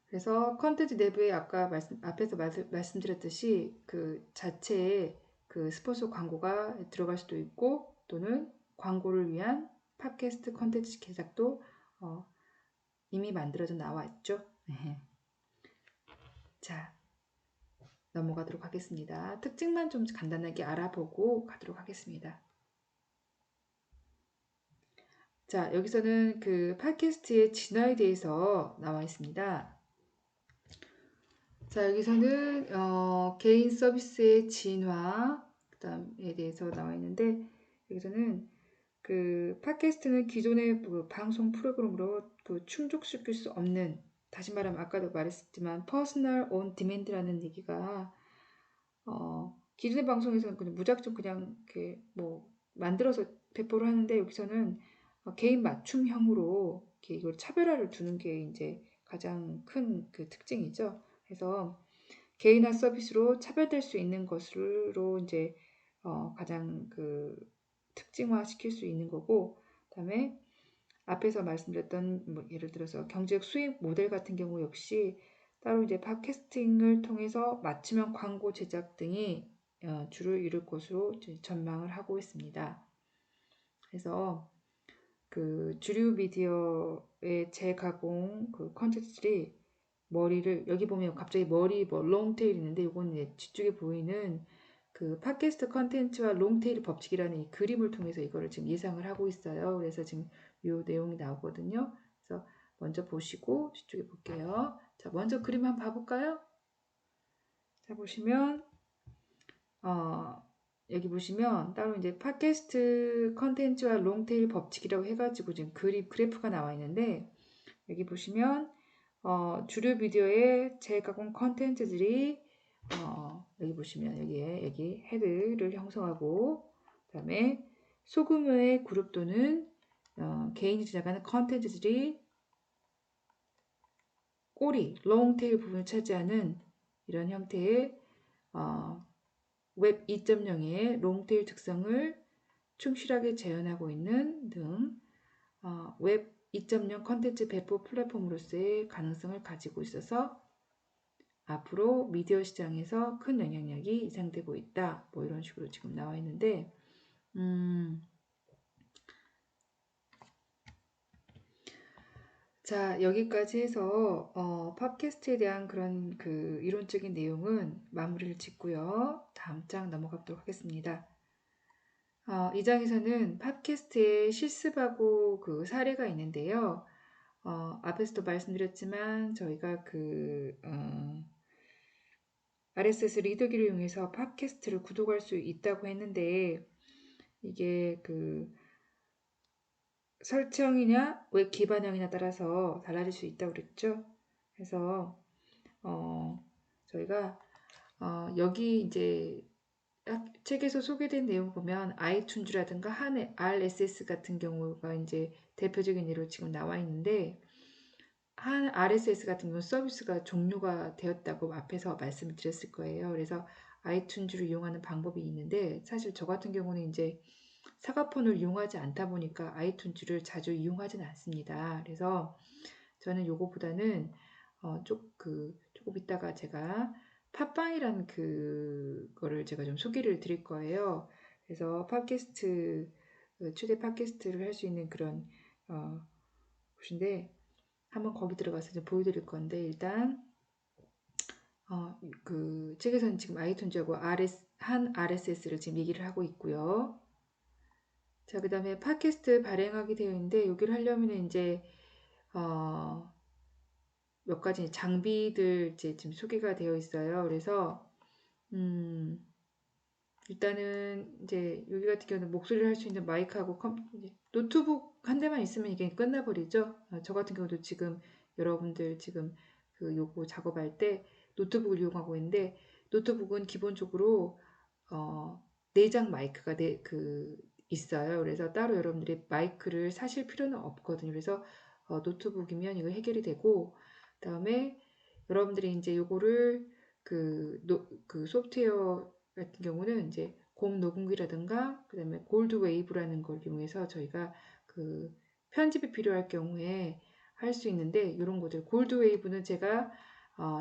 그래서 컨텐츠 내부에 아까 앞에서 말씀드렸듯이 그 자체에 그 스폰서 광고가 들어갈 수도 있고 또는 광고를 위한 팟캐스트 컨텐츠 제작도 이미 만들어져 나와 있죠. 자, 넘어가도록 하겠습니다. 특징만 좀 간단하게 알아보고 가도록 하겠습니다. 자, 여기서는 그 팟캐스트의 진화에 대해서 나와 있습니다. 자, 여기서는 개인 서비스의 진화 그다음에 대해서 나와 있는데 여기서는 그 팟캐스트는 기존의 그 방송 프로그램으로 그 충족시킬 수 없는, 다시 말하면 아까도 말했지만 퍼스널 온 디맨드라는 얘기가 기존의 방송에서는 그냥 무작정 그냥 이렇게 뭐 만들어서 배포를 하는데 여기서는 개인 맞춤형으로 이렇게 이걸 차별화를 두는 게 이제 가장 큰 그 특징이죠. 그래서 개인화 서비스로 차별될 수 있는 것으로 이제 가장 그 특징화 시킬 수 있는 거고, 그다음에 앞에서 말씀드렸던 뭐 예를 들어서 경제적 수익 모델 같은 경우 역시 따로 이제 팟캐스팅을 통해서 맞춤형 광고 제작 등이 주를 이룰 것으로 전망을 하고 있습니다. 그래서 그 주류 미디어의 재가공 그 컨텐츠들이 머리를, 여기 보면 갑자기 머리 뭐 롱테일 있는데 이건 이제 뒤쪽에 보이는 그 팟캐스트 컨텐츠와 롱테일 법칙이라는 이 그림을 통해서 이거를 지금 예상을 하고 있어요. 그래서 지금 이 내용이 나오거든요. 그래서 먼저 보시고 뒤쪽에 볼게요. 자, 먼저 그림 한번 봐볼까요? 자, 보시면 여기 보시면 따로 이제 팟캐스트 컨텐츠와 롱테일 법칙이라고 해가지고 지금 그래프가 나와 있는데 여기 보시면 주류 비디오의 재가공 컨텐츠들이 여기 보시면 여기 헤드를 형성하고 그다음에 소규모의 그룹 또는 개인이 제작하는 컨텐츠들이 꼬리, 롱테일 부분을 차지하는 이런 형태의 웹 2.0의 롱테일 특성을 충실하게 재현하고 있는 등 웹 2.0 컨텐츠 배포 플랫폼으로서의 가능성을 가지고 있어서 앞으로 미디어 시장에서 큰 영향력이 예상되고 있다. 뭐 이런 식으로 지금 나와 있는데 자, 여기까지 해서 팟캐스트에 대한 그런 그 이론적인 내용은 마무리를 짓고요. 다음 장 넘어가도록 하겠습니다. 이 장에서는 팟캐스트의 실습하고 그 사례가 있는데요. 앞에서도 말씀드렸지만 저희가 그 RSS 리더기를 이용해서 팟캐스트를 구독할 수 있다고 했는데 이게 그 설정이냐 웹 기반형이냐 따라서 달라질 수 있다고 그랬죠. 그래서 저희가 여기 이제 책에서 소개된 내용 보면 아이튠즈라든가 한 RSS 같은 경우가 이제 대표적인 예로 지금 나와 있는데 한 RSS 같은 경우 서비스가 종료가 되었다고 앞에서 말씀을 드렸을 거예요. 그래서 아이튠즈를 이용하는 방법이 있는데 사실 저 같은 경우는 이제 사과폰을 이용하지 않다 보니까 아이튠즈를 자주 이용하지는 않습니다. 그래서 저는 요거보다는 조금 이따가 제가 팟빵이라는 그거를 제가 좀 소개를 드릴 거예요. 그래서 팟캐스트 최대 팟캐스트를 할 수 있는 그런 곳인데 한번 거기 들어가서 좀 보여드릴 건데 일단 그 책에서는 지금 아이튠즈하고 한 RSS를 지금 얘기를 하고 있고요. 자, 그 다음에 팟캐스트 발행하게 되어 있는데 여기를 하려면 이제 몇 가지 장비들 이제 지금 소개가 되어 있어요. 그래서 일단은 이제 여기 같은 경우는 목소리를 할 수 있는 마이크하고 노트북 한 대만 있으면 이게 끝나버리죠. 저 같은 경우도 지금 여러분들 지금 그 요거 작업할 때 노트북을 이용하고 있는데 노트북은 기본적으로 내장 마이크가 있어요. 그래서 따로 여러분들이 마이크를 사실 필요는 없거든요. 그래서 노트북이면 이거 해결이 되고 그다음에 여러분들이 이제 요거를 그 소프트웨어 같은 경우는 이제 곰 녹음기라든가 그다음에 골드 웨이브라는 걸 이용해서 저희가 그 편집이 필요할 경우에 할 수 있는데 이런 것들 골드 웨이브는 제가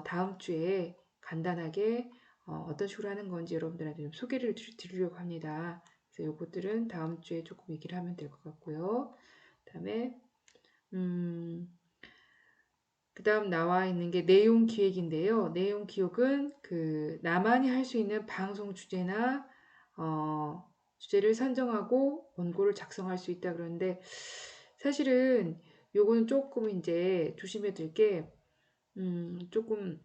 다음 주에 간단하게 어떤 식으로 하는 건지 여러분들한테 좀 소개를 드리려고 합니다. 그래서 요것들은 다음 주에 조금 얘기를 하면 될 것 같고요. 그다음에 그다음 나와 있는 게 내용 기획인데요. 내용 기획은 그 나만이 할 수 있는 방송 주제나 주제를 선정하고 원고를 작성할 수 있다 그러는데 사실은 요거는 조금 이제 조심해야 될 게 조금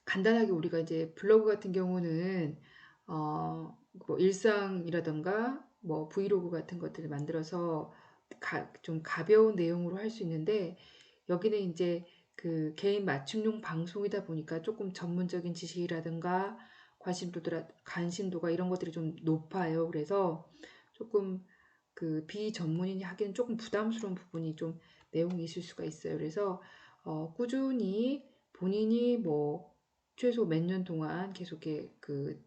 간단하게 우리가 이제 블로그 같은 경우는 뭐 일상이라던가 뭐 브이로그 같은 것들을 만들어서 좀 가벼운 내용으로 할 수 있는데 여기는 이제 그 개인 맞춤용 방송이다 보니까 조금 전문적인 지식이라든가 관심도가 이런 것들이 좀 높아요. 그래서 조금 그 비전문인이 하기는 조금 부담스러운 부분이 좀 내용이 있을 수가 있어요. 그래서 꾸준히 본인이 뭐 최소 몇 년 동안 계속 그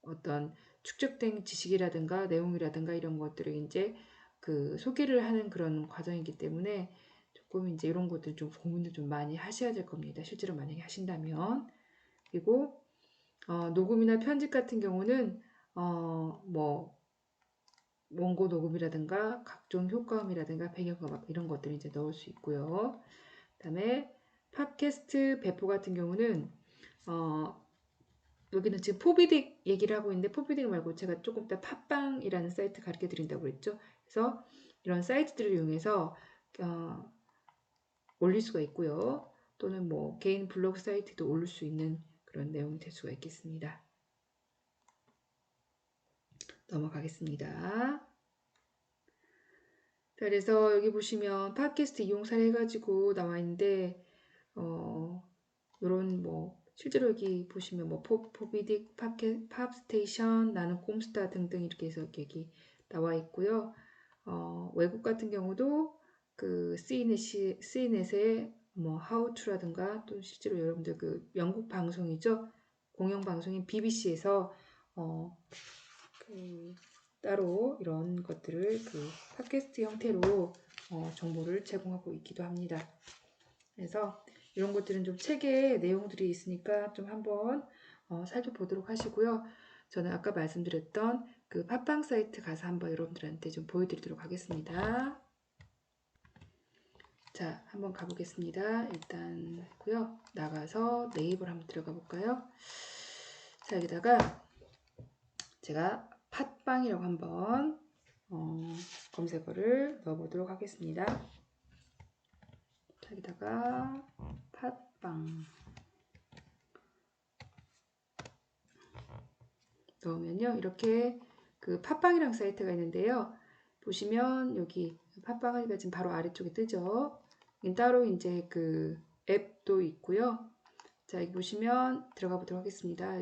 어떤 축적된 지식이라든가 내용이라든가 이런 것들을 이제 그 소개를 하는 그런 과정이기 때문에 조금 이제 이런 것들 좀 고민을 좀 많이 하셔야 될 겁니다. 실제로 만약에 하신다면. 그리고 녹음이나 편집 같은 경우는 뭐 원고 녹음이라든가 각종 효과음이라든가 배경음악 이런 것들을 이제 넣을 수 있고요. 그다음에 팟캐스트 배포 같은 경우는 여기는 지금 포비딕 얘기를 하고 있는데 포비딕 말고 제가 조금 더 팟빵이라는 사이트 가르쳐 드린다고 그랬죠. 그래서 이런 사이트들을 이용해서 올릴 수가 있고요. 또는 뭐 개인 블로그 사이트도 올릴 수 있는 그런 내용이 될 수가 있겠습니다. 넘어가겠습니다. 자, 그래서 여기 보시면 팟캐스트 이용 사례 해가지고 나와 있는데 요런 뭐 실제로 여기 보시면 뭐 포비딕 팝스테이션 나는 꼼스타 등등 이렇게 해서 여기 나와 있고요. 외국 같은 경우도 그 CNET의 뭐 하우투라든가 또 실제로 여러분들 그 영국 방송이죠. 공영 방송인 BBC에서 그 따로 이런 것들을 그 팟캐스트 형태로 정보를 제공하고 있기도 합니다. 그래서 이런 것들은 좀 책에 내용들이 있으니까 좀 한번 살펴보도록 하시고요. 저는 아까 말씀드렸던 그 팟빵 사이트 가서 한번 여러분들한테 좀 보여드리도록 하겠습니다. 자, 한번 가보겠습니다. 일단 했고요. 나가서 네이버를 한번 들어가 볼까요? 자, 여기다가 제가 팟빵이라고 한번 검색어를 넣어보도록 하겠습니다. 자, 여기다가 팟빵 넣으면요. 이렇게 그 팟빵이랑 사이트가 있는데요. 보시면 여기 팟빵이가 지금 바로 아래쪽에 뜨죠. 따로 이제 그 앱도 있고요. 자, 여기 보시면 들어가 보도록 하겠습니다.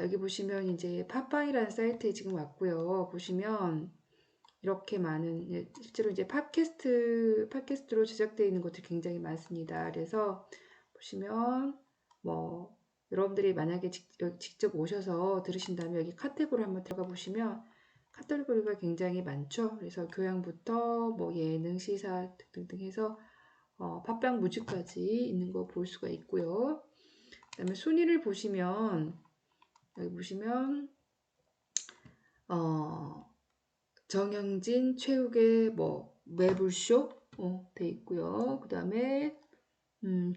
여기 보시면 이제 팟빵이라는 사이트에 지금 왔고요. 보시면 이렇게 많은 실제로 이제 팟캐스트로 제작되어 있는 것들이 굉장히 많습니다. 그래서 보시면 뭐 여러분들이 만약에 직접 오셔서 들으신다면 여기 카테고리 한번 들어가 보시면 카테고리가 굉장히 많죠. 그래서 교양부터 뭐 예능, 시사 등등 해서 팟빵 뮤직까지 있는 거 볼 수가 있고요. 그다음에 순위를 보시면 여기 보시면 정영진, 최욱의 뭐 매불쇼 돼 있고요. 그 다음에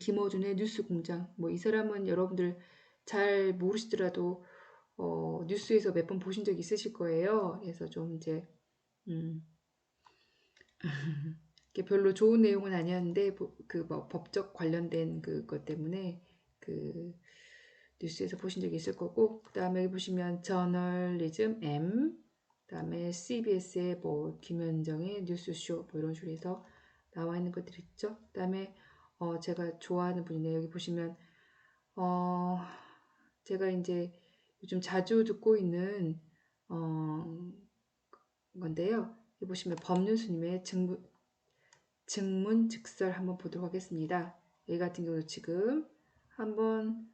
김어준의 뉴스공장. 뭐 이 사람은 여러분들 잘 모르시더라도 뉴스에서 몇 번 보신 적 있으실 거예요. 그래서 좀 이제 별로 좋은 내용은 아니었는데 그 뭐 법적 관련된 그것 때문에 그 뉴스에서 보신 적이 있을 거고 그 다음에 여기 보시면 저널리즘 M 그 다음에 CBS의 뭐 김현정의 뉴스쇼 뭐 이런 식으로 해서 나와 있는 것들 있죠. 그 다음에 제가 좋아하는 분이네요. 여기 보시면 제가 이제 요즘 자주 듣고 있는 건데요. 여기 보시면 법륜스님의 증문즉설 한번 보도록 하겠습니다. 여기 같은 경우도 지금 한번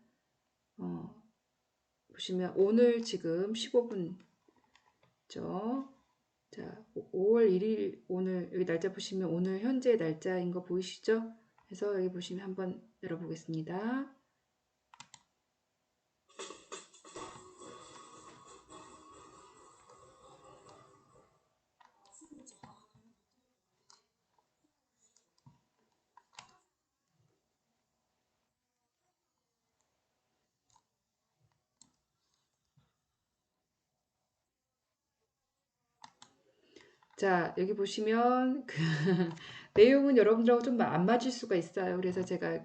보시면 오늘 지금 15분죠. 자, 5월 1일 오늘 여기 날짜 보시면 오늘 현재 날짜인 거 보이시죠? 그래서 여기 보시면 한번 열어보겠습니다. 자, 여기 보시면 그 내용은 여러분들하고 좀 안 맞을 수가 있어요. 그래서 제가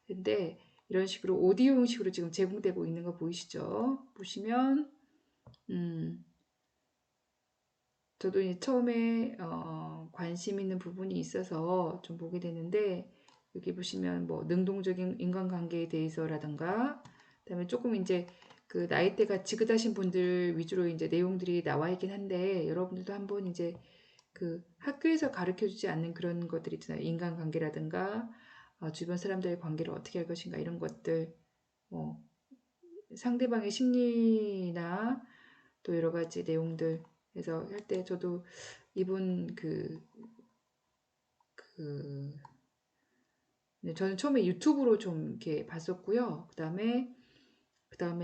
근데 이런 식으로 오디오 형식으로 지금 제공되고 있는 거 보이시죠? 보시면 저도 이제 처음에 관심 있는 부분이 있어서 좀 보게 되는데 여기 보시면 뭐 능동적인 인간관계에 대해서라든가 그다음에 조금 이제 그 나이대가 지긋하신 분들 위주로 이제 내용들이 나와 있긴 한데 여러분들도 한번 이제 그 학교에서 가르쳐 주지 않는 그런 것들 있잖아요. 인간관계라든가 주변 사람들의 관계를 어떻게 할 것인가 이런 것들 뭐 상대방의 심리나 또 여러 가지 내용들 그래서 할 때 저도 이분 저는 처음에 유튜브로 좀 이렇게 봤었고요. 그다음에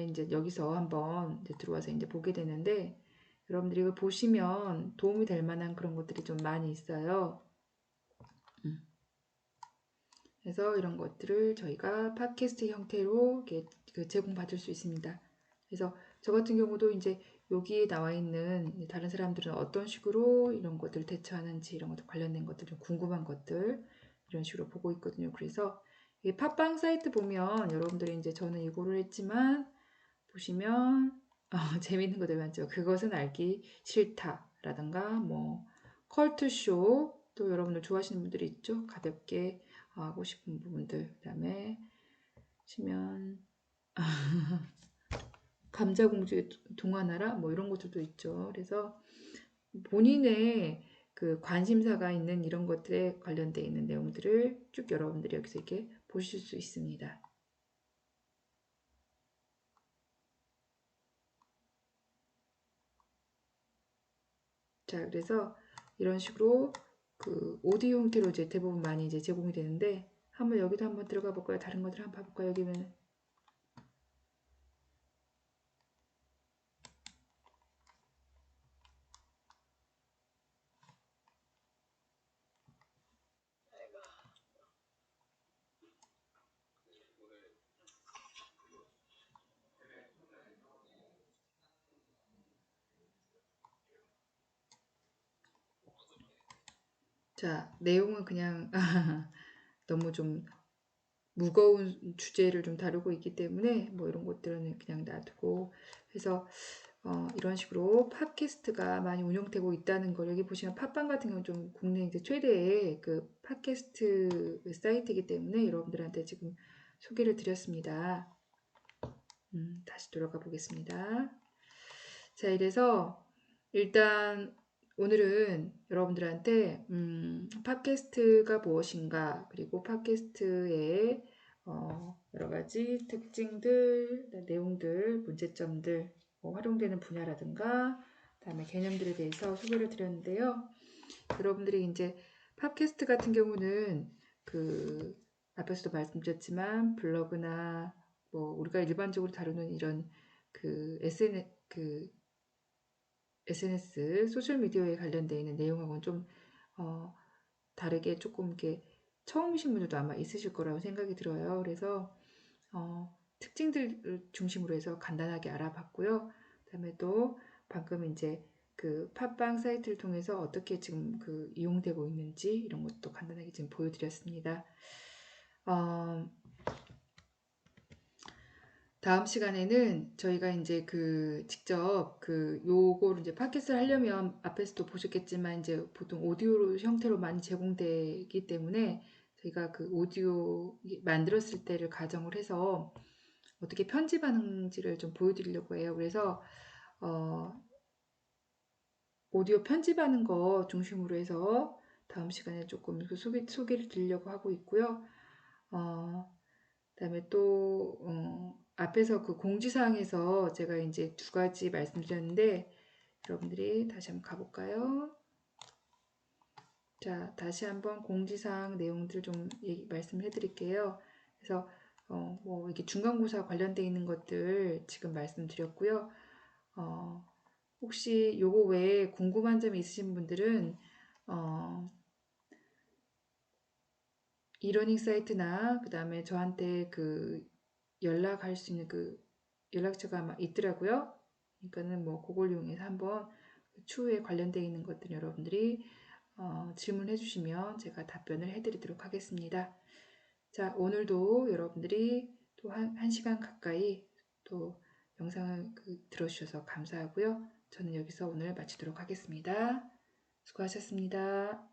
이제 여기서 한번 이제 들어와서 이제 보게 되는데 여러분들이 이거 보시면 도움이 될 만한 그런 것들이 좀 많이 있어요. 그래서 이런 것들을 저희가 팟캐스트 형태로 이렇게 제공받을 수 있습니다. 그래서 저 같은 경우도 이제 여기에 나와 있는 다른 사람들은 어떤 식으로 이런 것들을 대처하는지 이런 것들 관련된 것들 좀 궁금한 것들 이런 식으로 보고 있거든요. 그래서 이 팟빵 사이트 보면 여러분들이 이제 저는 이거를 했지만 보시면 재밌는 것들 많죠. 그것은 알기 싫다라든가 뭐 컬투쇼 또 여러분들 좋아하시는 분들이 있죠. 가볍게 하고 싶은 부분들 그다음에 보시면 감자공주의 동화나라 뭐 이런 것들도 있죠. 그래서 본인의 그 관심사가 있는 이런 것들에 관련되어 있는 내용들을 쭉 여러분들이 여기서 이렇게 보실 수 있습니다. 자, 그래서 이런 식으로 그 오디오 형태로 이제 대부분 많이 이제 제공이 되는데 한번 여기도 한번 들어가 볼까요? 다른 것들 한번 봐볼까요? 여기는 자, 내용은 그냥 너무 좀 무거운 주제를 좀 다루고 있기 때문에 뭐 이런 것들은 그냥 놔두고 해서 이런 식으로 팟캐스트가 많이 운영되고 있다는 걸 여기 보시면 팟빵 같은 경우는 좀 국내 이제 최대의 그 팟캐스트 사이트이기 때문에 여러분들한테 지금 소개를 드렸습니다. 다시 돌아가 보겠습니다. 자, 이래서 일단 오늘은 여러분들한테 팟캐스트가 무엇인가 그리고 팟캐스트의 여러 가지 특징들, 내용들, 문제점들, 활용되는 분야라든가 그다음에 개념들에 대해서 소개를 드렸는데요. 여러분들이 이제 팟캐스트 같은 경우는 그 앞에서도 말씀드렸지만 블로그나 뭐 우리가 일반적으로 다루는 이런 그 SNS 소셜 미디어에 관련되어 있는 내용하고는 좀 다르게 조금 이렇게 처음이신 분들도 아마 있으실 거라고 생각이 들어요. 그래서 특징들 중심으로 해서 간단하게 알아봤고요. 그다음에 또 방금 이제 그 팟빵 사이트를 통해서 어떻게 지금 이용되고 있는지 이런 것도 간단하게 지금 보여드렸습니다. 다음 시간에는 저희가 이제 직접 요거를 이제 팟캐스트를 하려면 앞에서도 보셨겠지만 이제 보통 오디오 형태로 많이 제공되기 때문에 저희가 그 오디오 만들었을 때를 가정을 해서 어떻게 편집하는지를 좀 보여드리려고 해요. 그래서 오디오 편집하는 거 중심으로 해서 다음 시간에 조금 그 소개를 드리려고 하고 있고요. 그다음에 또 앞에서 그 공지사항에서 제가 이제 두 가지 말씀드렸는데 여러분들이 다시 한번 가볼까요? 자, 다시 한번 공지사항 내용들 좀 말씀을 해드릴게요. 그래서 뭐 이렇게 중간고사 관련돼 있는 것들 지금 말씀드렸고요. 혹시 요거 외에 궁금한 점이 있으신 분들은 이러닝 사이트나 그 다음에 저한테 그 연락할 수 있는 그 연락처가 아마 있더라고요. 그러니까는 뭐 그걸 이용해서 한번 추후에 관련되어 있는 것들 여러분들이 질문해 주시면 제가 답변을 해드리도록 하겠습니다. 자, 오늘도 여러분들이 또 한 시간 가까이 또 영상을 들어주셔서 감사하고요. 저는 여기서 오늘 마치도록 하겠습니다. 수고하셨습니다.